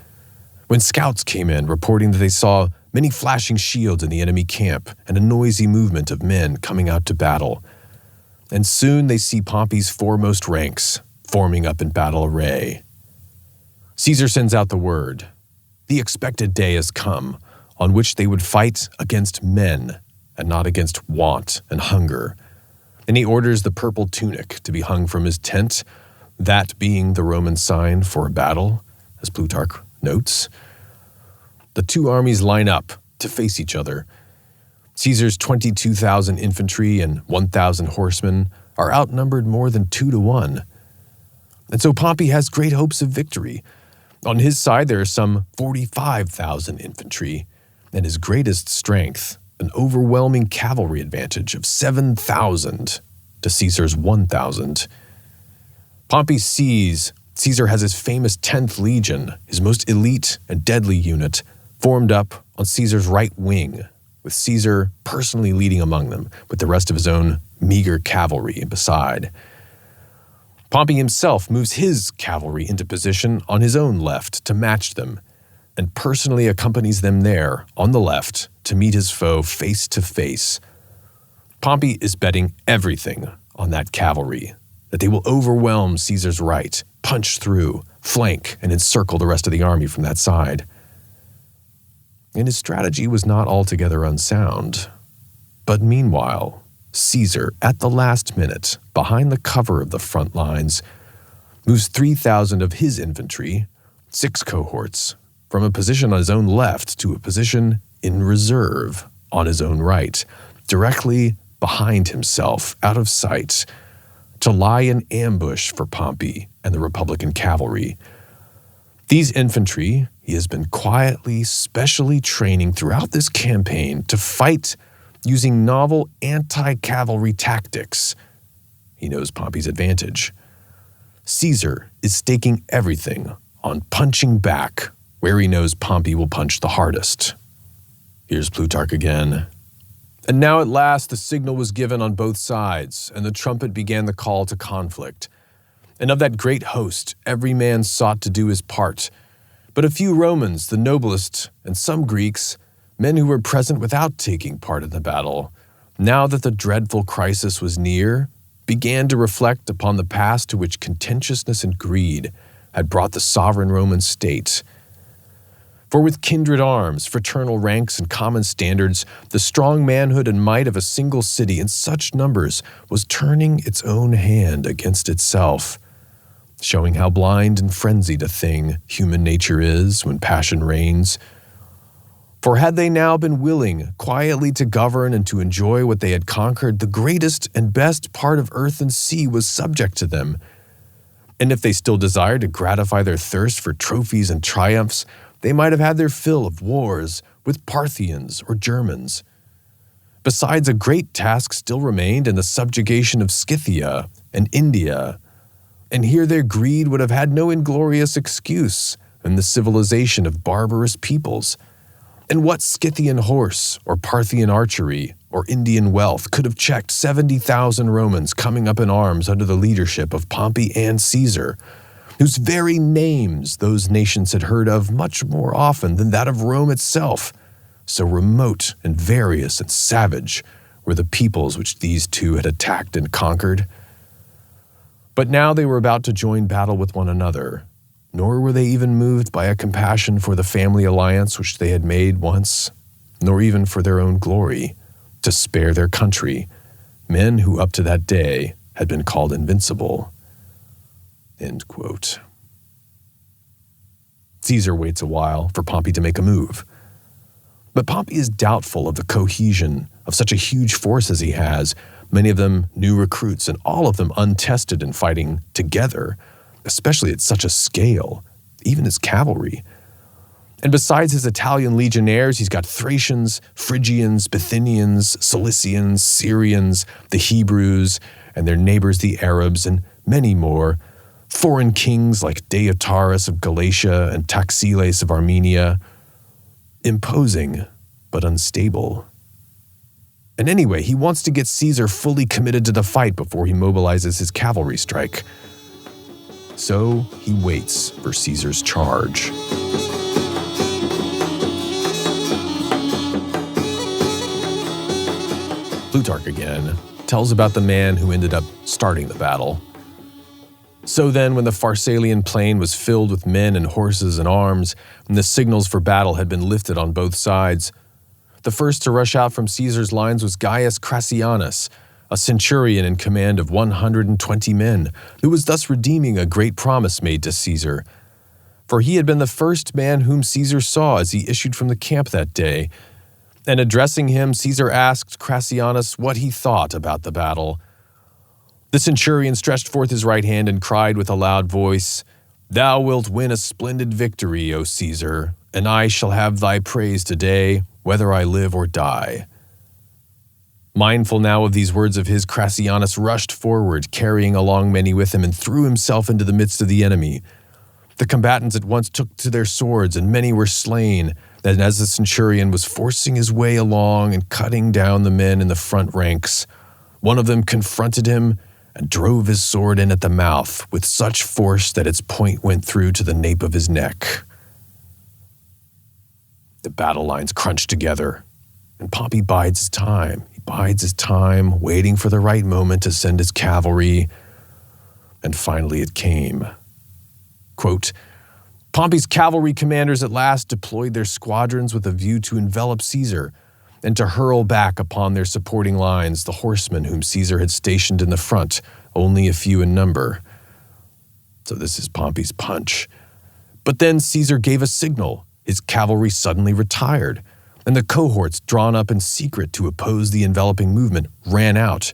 when scouts came in reporting that they saw many flashing shields in the enemy camp and a noisy movement of men coming out to battle. And soon they see Pompey's foremost ranks forming up in battle array. Caesar sends out the word. The expected day has come, on which they would fight against men and not against want and hunger. And he orders the purple tunic to be hung from his tent, that being the Roman sign for a battle, as Plutarch notes. The two armies line up to face each other. Caesar's 22,000 infantry and 1,000 horsemen are outnumbered more than 2-1. And so Pompey has great hopes of victory. On his side, there are some 45,000 infantry, and his greatest strength, an overwhelming cavalry advantage of 7,000 to Caesar's 1,000. Pompey sees Caesar has his famous 10th Legion, his most elite and deadly unit, formed up on Caesar's right wing, with Caesar personally leading among them, with the rest of his own meager cavalry beside. Pompey himself moves his cavalry into position on his own left to match them, and personally accompanies them there, on the left, to meet his foe face to face. Pompey is betting everything on that cavalry, that they will overwhelm Caesar's right, punch through, flank, and encircle the rest of the army from that side. And his strategy was not altogether unsound. But meanwhile, Caesar, at the last minute, behind the cover of the front lines, moves 3,000 of his infantry, 6 cohorts, from a position on his own left to a position in reserve on his own right, directly behind himself, out of sight, to lie in ambush for Pompey and the Republican cavalry. These infantry he has been quietly, specially training throughout this campaign to fight using novel anti-cavalry tactics. He knows Pompey's advantage. Caesar is staking everything on punching back where he knows Pompey will punch the hardest. Here's Plutarch again. And now at last the signal was given on both sides, and the trumpet began the call to conflict. And of that great host every man sought to do his part. But a few Romans, the noblest, and some Greeks, men who were present without taking part in the battle, now that the dreadful crisis was near, began to reflect upon the past to which contentiousness and greed had brought the sovereign Roman state. For with kindred arms, fraternal ranks, and common standards, the strong manhood and might of a single city in such numbers was turning its own hand against itself, showing how blind and frenzied a thing human nature is when passion reigns. For had they now been willing quietly to govern and to enjoy what they had conquered, the greatest and best part of earth and sea was subject to them. And if they still desired to gratify their thirst for trophies and triumphs, they might have had their fill of wars with Parthians or Germans. Besides, a great task still remained in the subjugation of Scythia and India, and here their greed would have had no inglorious excuse in the civilization of barbarous peoples. And what Scythian horse or Parthian archery or Indian wealth could have checked 70,000 Romans coming up in arms under the leadership of Pompey and Caesar, whose very names those nations had heard of much more often than that of Rome itself, so remote and various and savage were the peoples which these two had attacked and conquered. But now they were about to join battle with one another, nor were they even moved by a compassion for the family alliance which they had made once, nor even for their own glory, to spare their country, men who up to that day had been called invincible. End quote. Caesar waits a while for Pompey to make a move. But Pompey is doubtful of the cohesion of such a huge force as he has, many of them new recruits and all of them untested in fighting together, especially at such a scale, even his cavalry. And besides his Italian legionnaires, he's got Thracians, Phrygians, Bithynians, Cilicians, Syrians, the Hebrews, and their neighbors the Arabs, and many more, foreign kings like Deiotarus of Galatia and Taxiles of Armenia, imposing but unstable. And anyway, he wants to get Caesar fully committed to the fight before he mobilizes his cavalry strike. So he waits for Caesar's charge. Plutarch again tells about the man who ended up starting the battle. So then, when the Pharsalian plain was filled with men and horses and arms, and the signals for battle had been lifted on both sides, the first to rush out from Caesar's lines was Gaius Crassianus, a centurion in command of 120 men, who was thus redeeming a great promise made to Caesar. For he had been the first man whom Caesar saw as he issued from the camp that day, And addressing him, Caesar asked Crassus what he thought about the battle. The centurion stretched forth his right hand and cried with a loud voice, "Thou wilt win a splendid victory, O Caesar, and I shall have thy praise today, whether I live or die." Mindful now of these words of his, Crassus rushed forward, carrying along many with him, and threw himself into the midst of the enemy. The combatants at once took to their swords, and many were slain. And as the centurion was forcing his way along and cutting down the men in the front ranks, one of them confronted him and drove his sword in at the mouth with such force that its point went through to the nape of his neck. The battle lines crunched together, and Pompey bides his time. He bides his time, waiting for the right moment to send his cavalry, and finally it came. Quote, Pompey's cavalry commanders at last deployed their squadrons with a view to envelop Caesar and to hurl back upon their supporting lines the horsemen whom Caesar had stationed in the front, only a few in number. So this is Pompey's punch. But then Caesar gave a signal. His cavalry suddenly retired, and the cohorts drawn up in secret to oppose the enveloping movement ran out,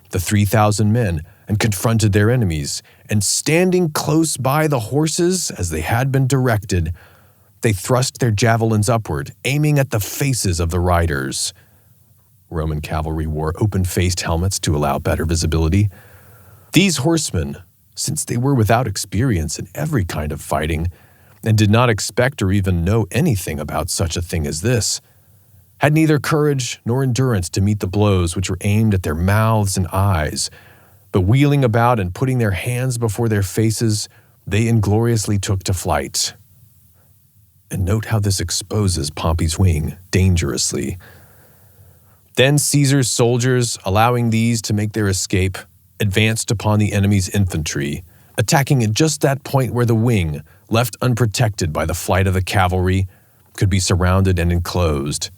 the 3,000 men, and confronted their enemies, and standing close by the horses as they had been directed, they thrust their javelins upward, aiming at the faces of the riders. Roman cavalry wore open-faced helmets to allow better visibility. These horsemen, since they were without experience in every kind of fighting, and did not expect or even know anything about such a thing as this, had neither courage nor endurance to meet the blows which were aimed at their mouths and eyes, but wheeling about and putting their hands before their faces, they ingloriously took to flight. And note how this exposes Pompey's wing dangerously. Then Caesar's soldiers, allowing these to make their escape, advanced upon the enemy's infantry, attacking at just that point where the wing, left unprotected by the flight of the cavalry, could be surrounded and enclosed.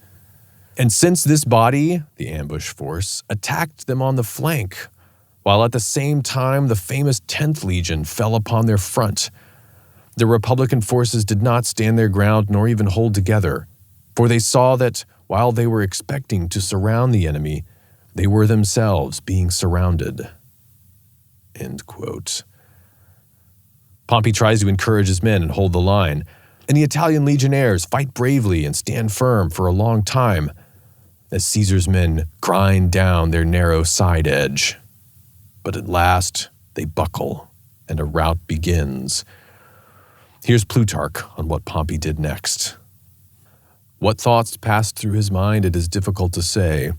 And since this body, the ambush force, attacked them on the flank, while at the same time the famous 10th Legion fell upon their front, the Republican forces did not stand their ground nor even hold together, for they saw that, while they were expecting to surround the enemy, they were themselves being surrounded. End quote. Pompey tries to encourage his men and hold the line, and the Italian legionnaires fight bravely and stand firm for a long time, as Caesar's men grind down their narrow side edge. But at last, they buckle, and a rout begins. Here's Plutarch on what Pompey did next. What thoughts passed through his mind it is difficult to say,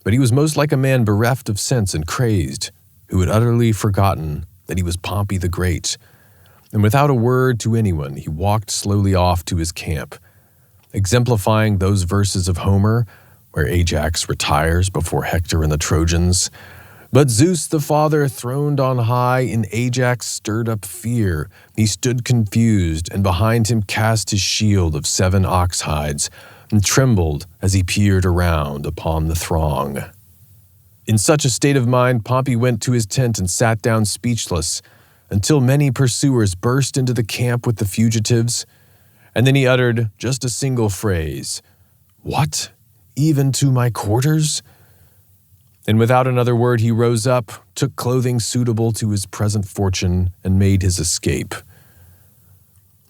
but he was most like a man bereft of sense and crazed, who had utterly forgotten that he was Pompey the Great, and without a word to anyone, he walked slowly off to his camp, exemplifying those verses of Homer where Ajax retires before Hector and the Trojans. But Zeus the Father, throned on high, in Ajax stirred up fear. He stood confused, and behind him cast his shield of 7 ox hides, and trembled as he peered around upon the throng. In such a state of mind, Pompey went to his tent and sat down speechless, until many pursuers burst into the camp with the fugitives, and then he uttered just a single phrase, "What? Even to my quarters?" And without another word he rose up, took clothing suitable to his present fortune, and made his escape.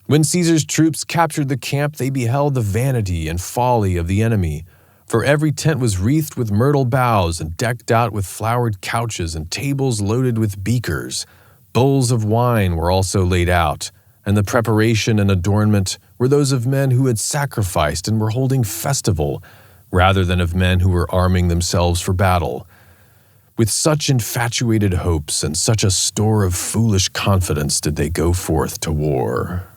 When Caesar's troops captured the camp, they beheld the vanity and folly of the enemy, for every tent was wreathed with myrtle boughs and decked out with flowered couches and tables loaded with beakers. Bowls of wine were also laid out, and the preparation and adornment were those of men who had sacrificed and were holding festival, rather than of men who were arming themselves for battle. With such infatuated hopes and such a store of foolish confidence did they go forth to war.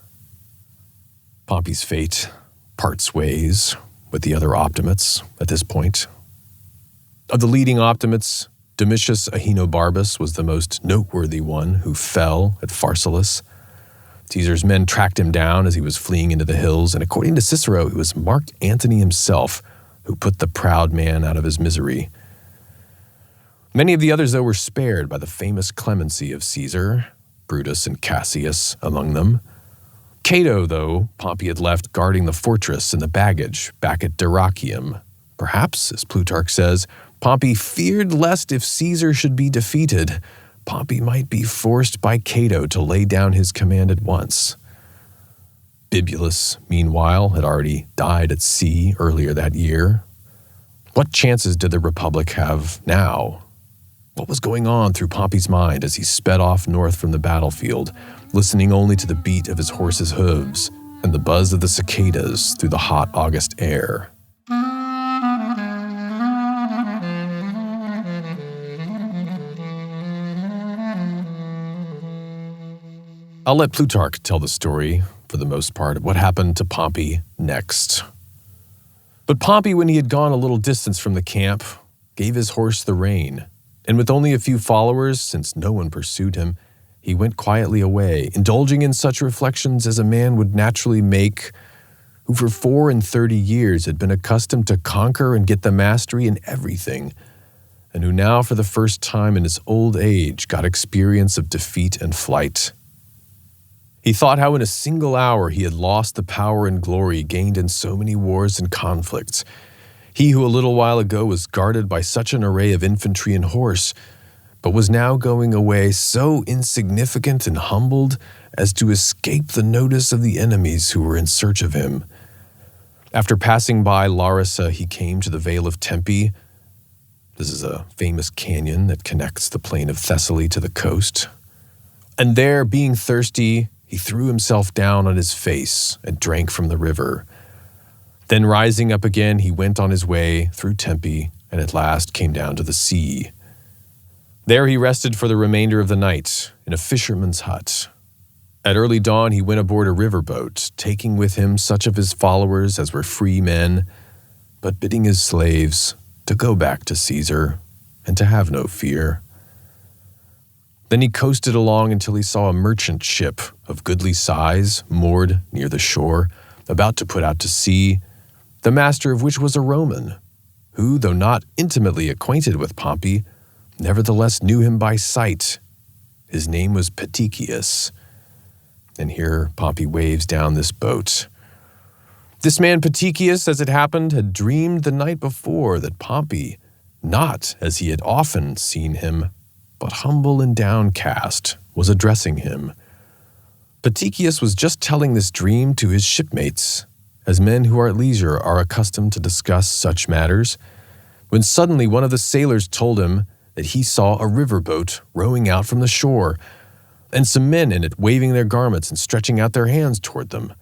Pompey's fate parts ways with the other Optimates at this point. Of the leading Optimates, Domitius Ahenobarbus was the most noteworthy one, who fell at Pharsalus. Caesar's men tracked him down as he was fleeing into the hills, and according to Cicero, it was Mark Antony himself who put the proud man out of his misery. Many of the others, though, were spared by the famous clemency of Caesar, Brutus and Cassius among them. Cato, though, Pompey had left guarding the fortress and the baggage back at Dyrrhachium. Perhaps, as Plutarch says, Pompey feared lest if Caesar should be defeated, Pompey might be forced by Cato to lay down his command at once. Bibulus, meanwhile, had already died at sea earlier that year. What chances did the Republic have now? What was going on through Pompey's mind as he sped off north from the battlefield, listening only to the beat of his horse's hooves and the buzz of the cicadas through the hot August air? I'll let Plutarch tell the story, for the most part, of what happened to Pompey next. But Pompey, when he had gone a little distance from the camp, gave his horse the rein, and with only a few followers, since no one pursued him, he went quietly away, indulging in such reflections as a man would naturally make who for 34 years had been accustomed to conquer and get the mastery in everything, and who now for the first time in his old age got experience of defeat and flight. He thought how in a single hour he had lost the power and glory gained in so many wars and conflicts. He who a little while ago was guarded by such an array of infantry and horse, but was now going away so insignificant and humbled as to escape the notice of the enemies who were in search of him. After passing by Larissa, he came to the Vale of Tempe. This is a famous canyon that connects the plain of Thessaly to the coast. And there, being thirsty, he threw himself down on his face and drank from the river. Then rising up again, he went on his way through Tempe and at last came down to the sea. There he rested for the remainder of the night in a fisherman's hut. At early dawn he went aboard a riverboat, taking with him such of his followers as were free men, but bidding his slaves to go back to Caesar and to have no fear. Then he coasted along until he saw a merchant ship of goodly size moored near the shore, about to put out to sea, the master of which was a Roman, who, though not intimately acquainted with Pompey, nevertheless knew him by sight. His name was Peticius. And here Pompey waves down this boat. This man Peticius, as it happened, had dreamed the night before that Pompey, not as he had often seen him, but humble and downcast, was addressing him. Peticius was just telling this dream to his shipmates, as men who are at leisure are accustomed to discuss such matters, when suddenly one of the sailors told him that he saw a riverboat rowing out from the shore, and some men in it waving their garments and stretching out their hands toward them.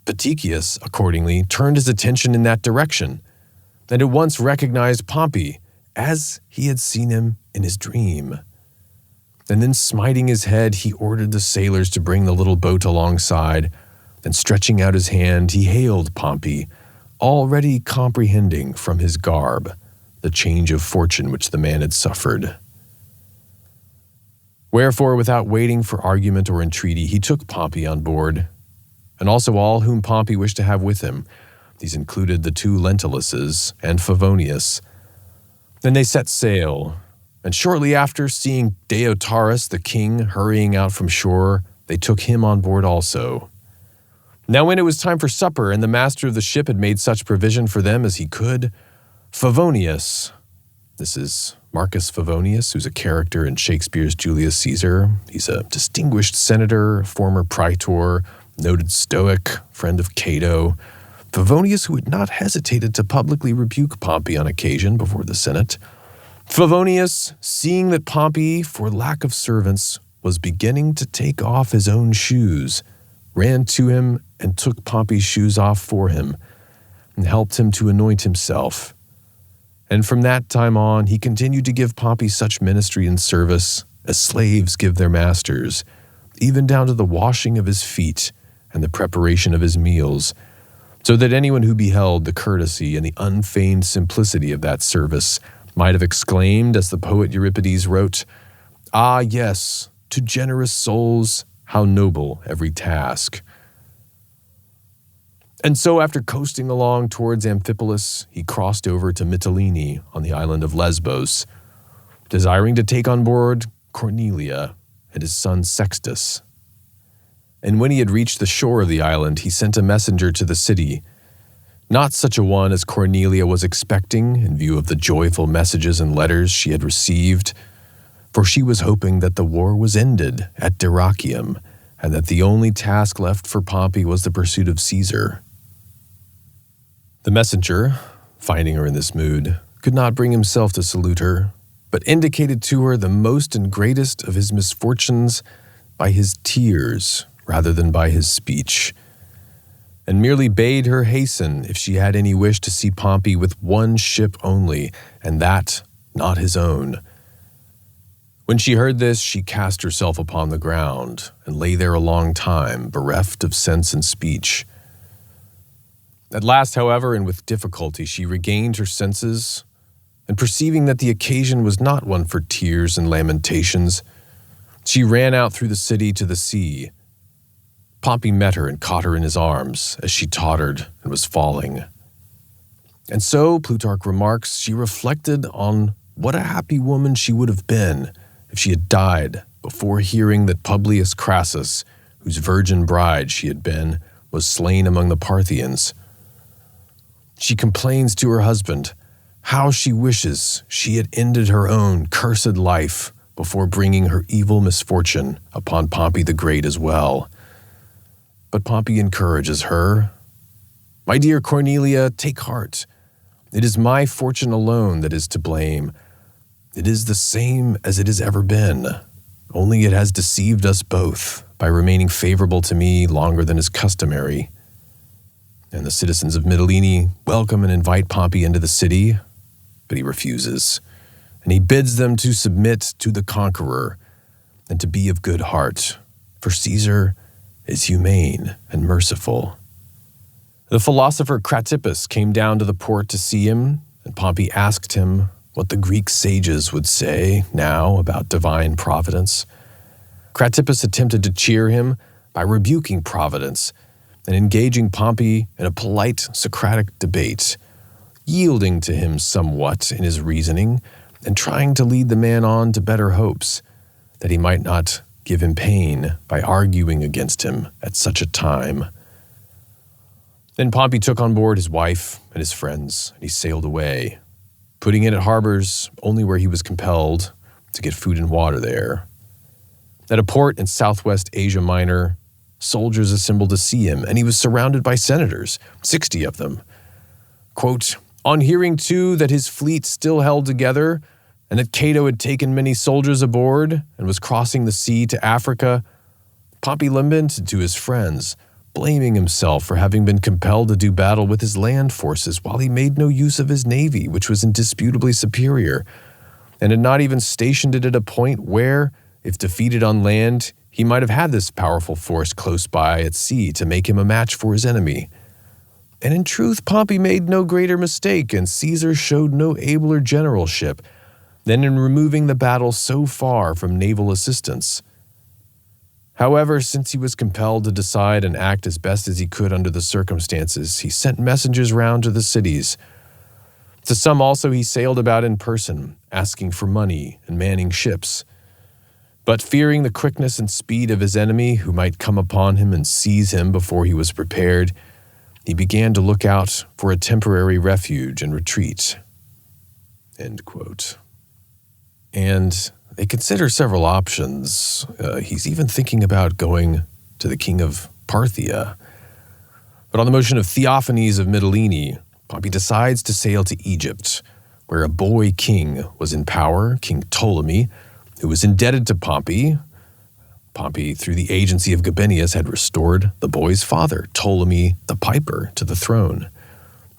Peticius, accordingly, turned his attention in that direction, and at once recognized Pompey, as he had seen him in his dream. And then smiting his head, he ordered the sailors to bring the little boat alongside, and stretching out his hand, he hailed Pompey, already comprehending from his garb the change of fortune which the man had suffered. Wherefore, without waiting for argument or entreaty, he took Pompey on board, and also all whom Pompey wished to have with him. These included the 2 Lentuluses and Favonius. Then they set sail, and shortly after, seeing Deiotarus the king hurrying out from shore, they took him on board also. Now when it was time for supper, and the master of the ship had made such provision for them as he could, Favonius, this is Marcus Favonius, who's a character in Shakespeare's Julius Caesar. He's a distinguished senator, former praetor, noted Stoic, friend of Cato. Favonius, who had not hesitated to publicly rebuke Pompey on occasion before the Senate. Favonius, seeing that Pompey, for lack of servants, was beginning to take off his own shoes, ran to him and took Pompey's shoes off for him, and helped him to anoint himself. And from that time on, he continued to give Pompey such ministry and service as slaves give their masters, even down to the washing of his feet and the preparation of his meals, so that anyone who beheld the courtesy and the unfeigned simplicity of that service might have exclaimed, as the poet Euripides wrote, "Ah, yes, to generous souls, how noble every task." And so after coasting along towards Amphipolis, he crossed over to Mytilene on the island of Lesbos, desiring to take on board Cornelia and his son Sextus. And when he had reached the shore of the island, he sent a messenger to the city, not such a one as Cornelia was expecting in view of the joyful messages and letters she had received, for she was hoping that the war was ended at Dyrrhachium, and that the only task left for Pompey was the pursuit of Caesar. The messenger, finding her in this mood, could not bring himself to salute her, but indicated to her the most and greatest of his misfortunes by his tears rather than by his speech, and merely bade her hasten if she had any wish to see Pompey with one ship only, and that not his own. When she heard this, she cast herself upon the ground, and lay there a long time, bereft of sense and speech. At last, however, and with difficulty, she regained her senses, and perceiving that the occasion was not one for tears and lamentations, she ran out through the city to the sea. Pompey met her and caught her in his arms as she tottered and was falling. And so, Plutarch remarks, she reflected on what a happy woman she would have been if she had died before hearing that Publius Crassus, whose virgin bride she had been, was slain among the Parthians. She complains to her husband how she wishes she had ended her own cursed life before bringing her evil misfortune upon Pompey the Great as well. But Pompey encourages her. "My dear Cornelia, take heart. It is my fortune alone that is to blame. It is the same as it has ever been, only it has deceived us both by remaining favorable to me longer than is customary." And the citizens of Mytilene welcome and invite Pompey into the city, but he refuses, and he bids them to submit to the conqueror and to be of good heart, for Caesar is humane and merciful. The philosopher Cratippus came down to the port to see him, and Pompey asked him what the Greek sages would say now about divine providence. Cratippus attempted to cheer him by rebuking providence and engaging Pompey in a polite Socratic debate, yielding to him somewhat in his reasoning and trying to lead the man on to better hopes, that he might not give him pain by arguing against him at such a time. Then Pompey took on board his wife and his friends, and he sailed away, putting in at harbors only where he was compelled to get food and water there. At a port in southwest Asia Minor, soldiers assembled to see him, and he was surrounded by senators, 60 of them. Quote, "On hearing, too, that his fleet still held together, and that Cato had taken many soldiers aboard and was crossing the sea to Africa, Pompey lamented to his friends, blaming himself for having been compelled to do battle with his land forces while he made no use of his navy, which was indisputably superior, and had not even stationed it at a point where, if defeated on land, he might have had this powerful force close by at sea to make him a match for his enemy. And in truth, Pompey made no greater mistake, and Caesar showed no abler generalship than in removing the battle so far from naval assistance. However, since he was compelled to decide and act as best as he could under the circumstances, he sent messengers round to the cities. To some also he sailed about in person, asking for money and manning ships. But fearing the quickness and speed of his enemy, who might come upon him and seize him before he was prepared, he began to look out for a temporary refuge and retreat." End quote. And they consider several options. He's even thinking about going to the king of Parthia. But on the motion of Theophanes of Mytilene, Pompey decides to sail to Egypt, where a boy king was in power, King Ptolemy, who was indebted to Pompey. Pompey, through the agency of Gabinius, had restored the boy's father, Ptolemy the Piper, to the throne.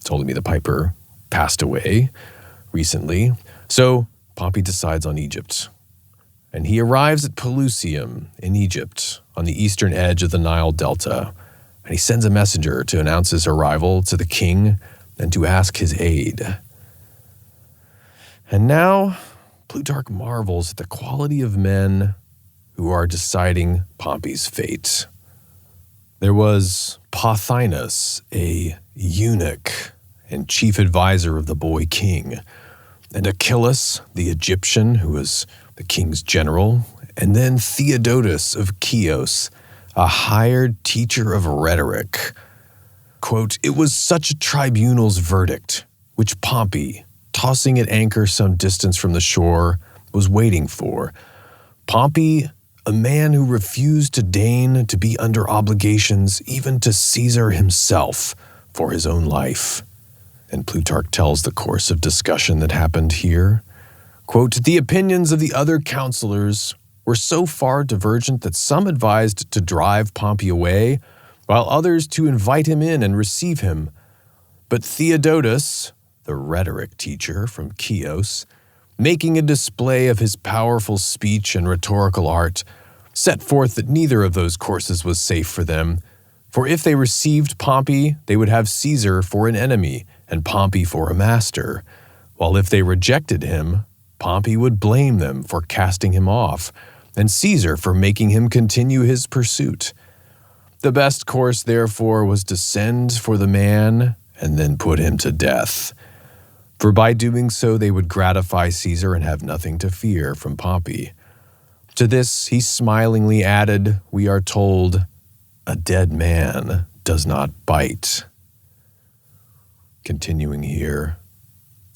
Ptolemy the Piper passed away recently, so Pompey decides on Egypt. And he arrives at Pelusium in Egypt, on the eastern edge of the Nile Delta, and he sends a messenger to announce his arrival to the king and to ask his aid. And now, Plutarch marvels at the quality of men who are deciding Pompey's fate. There was Pothinus, a eunuch and chief advisor of the boy king, and Achillas, the Egyptian, who was the king's general, and then Theodotus of Chios, a hired teacher of rhetoric. Quote, "It was such a tribunal's verdict, which Pompey, tossing at anchor some distance from the shore, was waiting for. Pompey, a man who refused to deign to be under obligations even to Caesar himself for his own life." And Plutarch tells the course of discussion that happened here. Quote, "The opinions of the other counselors were so far divergent that some advised to drive Pompey away, while others to invite him in and receive him. But Theodotus, the rhetoric teacher from Chios, making a display of his powerful speech and rhetorical art, set forth that neither of those courses was safe for them. For if they received Pompey, they would have Caesar for an enemy and Pompey for a master, while if they rejected him, Pompey would blame them for casting him off, and Caesar for making him continue his pursuit. The best course, therefore, was to send for the man and then put him to death. For by doing so they would gratify Caesar and have nothing to fear from Pompey. To this he smilingly added, we are told, a dead man does not bite." Continuing here,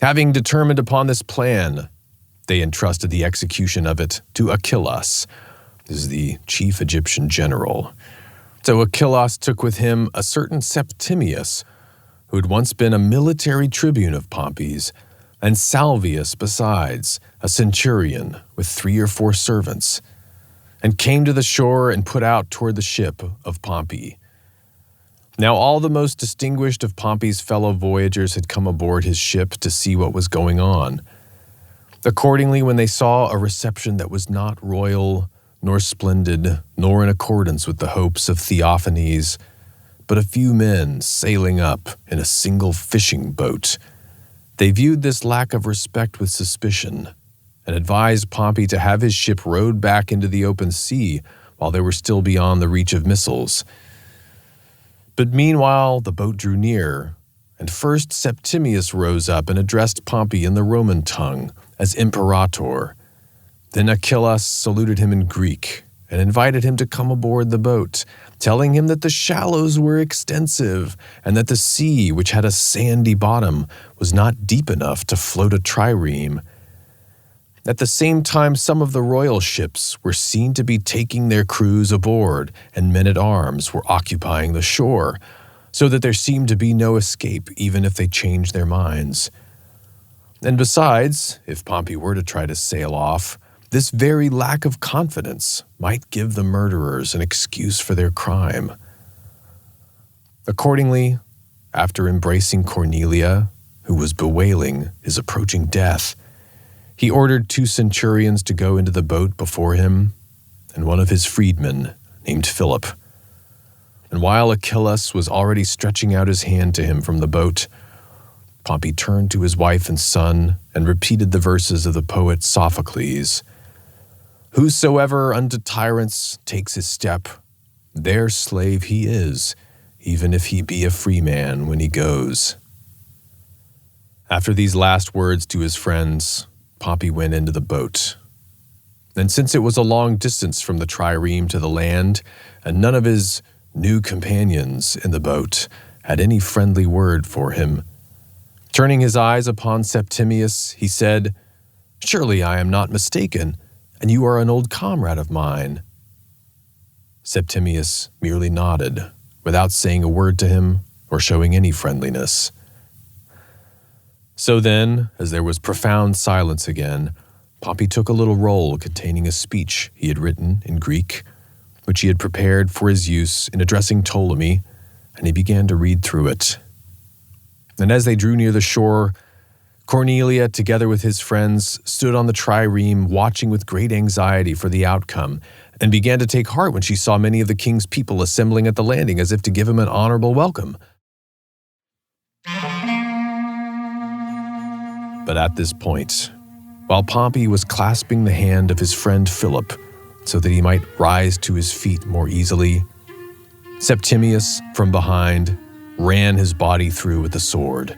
having determined upon this plan, they entrusted the execution of it to Achillas, this is the chief Egyptian general. So Achillas took with him a certain Septimius, who had once been a military tribune of Pompey's, and Salvius besides, a centurion with 3 or 4 servants, and came to the shore and put out toward the ship of Pompey. Now all the most distinguished of Pompey's fellow voyagers had come aboard his ship to see what was going on. Accordingly, when they saw a reception that was not royal, nor splendid, nor in accordance with the hopes of Theophanes, but a few men sailing up in a single fishing boat, they viewed this lack of respect with suspicion, and advised Pompey to have his ship rowed back into the open sea while they were still beyond the reach of missiles. But meanwhile the boat drew near, and first Septimius rose up and addressed Pompey in the Roman tongue as imperator. Then Achillas saluted him in Greek and invited him to come aboard the boat, telling him that the shallows were extensive and that the sea, which had a sandy bottom, was not deep enough to float a trireme. At the same time, some of the royal ships were seen to be taking their crews aboard, and men-at-arms were occupying the shore, so that there seemed to be no escape even if they changed their minds. And besides, if Pompey were to try to sail off, this very lack of confidence might give the murderers an excuse for their crime. Accordingly, after embracing Cornelia, who was bewailing his approaching death, he ordered 2 centurions to go into the boat before him, and one of his freedmen, named Philip. And while Achillas was already stretching out his hand to him from the boat, Pompey turned to his wife and son and repeated the verses of the poet Sophocles. "Whosoever unto tyrants takes his step, their slave he is, even if he be a free man when he goes." After these last words to his friends, Pompey went into the boat. And since it was a long distance from the trireme to the land, and none of his new companions in the boat had any friendly word for him, turning his eyes upon Septimius, he said, "Surely I am not mistaken, and you are an old comrade of mine." Septimius merely nodded, without saying a word to him or showing any friendliness. So then, as there was profound silence again, Pompey took a little roll containing a speech he had written in Greek, which he had prepared for his use in addressing Ptolemy, and he began to read through it. And as they drew near the shore, Cornelia, together with his friends, stood on the trireme watching with great anxiety for the outcome, and began to take heart when she saw many of the king's people assembling at the landing as if to give him an honorable welcome. But at this point, while Pompey was clasping the hand of his friend Philip so that he might rise to his feet more easily, Septimius, from behind, ran his body through with a sword.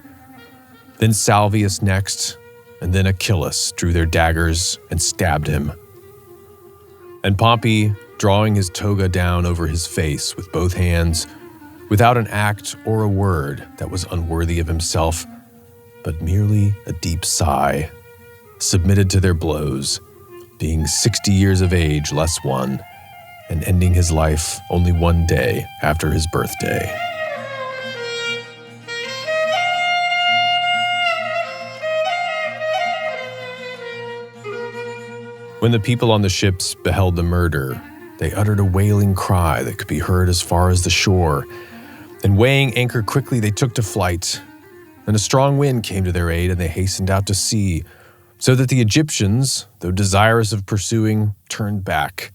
Then Salvius next, and then Achillas drew their daggers and stabbed him. And Pompey, drawing his toga down over his face with both hands, without an act or a word that was unworthy of himself, but merely a deep sigh, submitted to their blows, being 60 years of age less one, and ending his life only one day after his birthday. When the people on the ships beheld the murder, they uttered a wailing cry that could be heard as far as the shore, and weighing anchor quickly they took to flight. And a strong wind came to their aid, and they hastened out to sea, so that the Egyptians, though desirous of pursuing, turned back.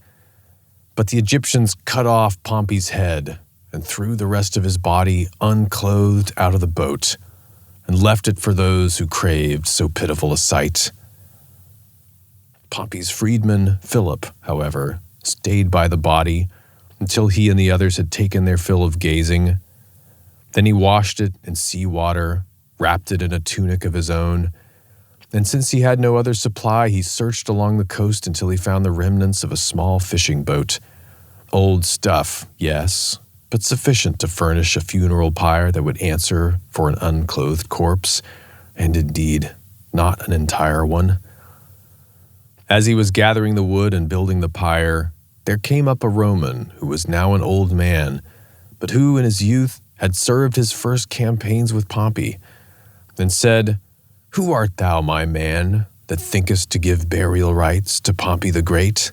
But the Egyptians cut off Pompey's head and threw the rest of his body unclothed out of the boat, and left it for those who craved so pitiful a sight. Pompey's freedman, Philip, however, stayed by the body until he and the others had taken their fill of gazing. Then he washed it in sea water, wrapped it in a tunic of his own, and since he had no other supply, he searched along the coast until he found the remnants of a small fishing boat. Old stuff, yes, but sufficient to furnish a funeral pyre that would answer for an unclothed corpse, and indeed, not an entire one. As he was gathering the wood and building the pyre, there came up a Roman who was now an old man, but who in his youth had served his first campaigns with Pompey, and said, "Who art thou, my man, that thinkest to give burial rites to Pompey the Great?"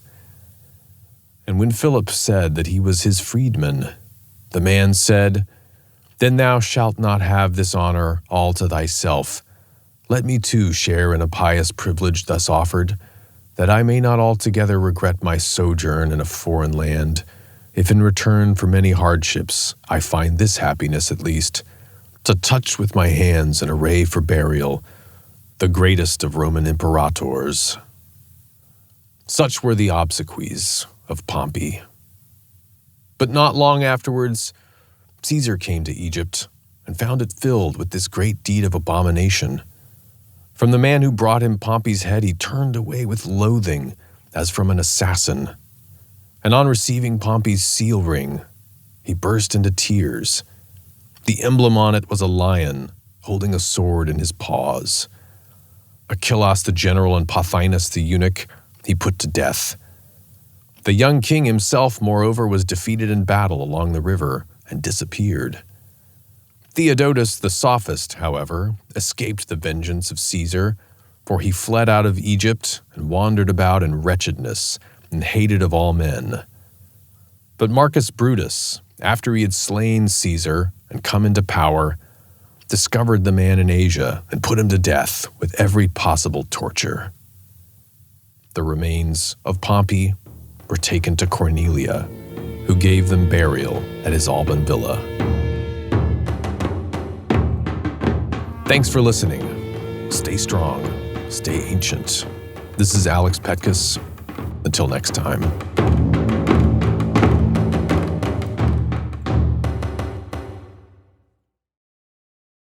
And when Philip said that he was his freedman, the man said, "Then thou shalt not have this honor all to thyself. Let me too share in a pious privilege thus offered, that I may not altogether regret my sojourn in a foreign land, if in return for many hardships I find this happiness at least, to touch with my hands an array for burial, the greatest of Roman imperators." Such were the obsequies of Pompey. But not long afterwards, Caesar came to Egypt and found it filled with this great deed of abomination. From the man who brought him Pompey's head, he turned away with loathing, as from an assassin. And on receiving Pompey's seal ring, he burst into tears. The emblem on it was a lion, holding a sword in his paws. Achillas the general and Pothinus the eunuch he put to death. The young king himself, moreover, was defeated in battle along the river and disappeared. Theodotus the sophist, however, escaped the vengeance of Caesar, for he fled out of Egypt and wandered about in wretchedness and hated of all men. But Marcus Brutus, after he had slain Caesar and come into power, discovered the man in Asia and put him to death with every possible torture. The remains of Pompey were taken to Cornelia, who gave them burial at his Alban villa. Thanks for listening. Stay strong. Stay ancient. This is Alex Petkus. Until next time.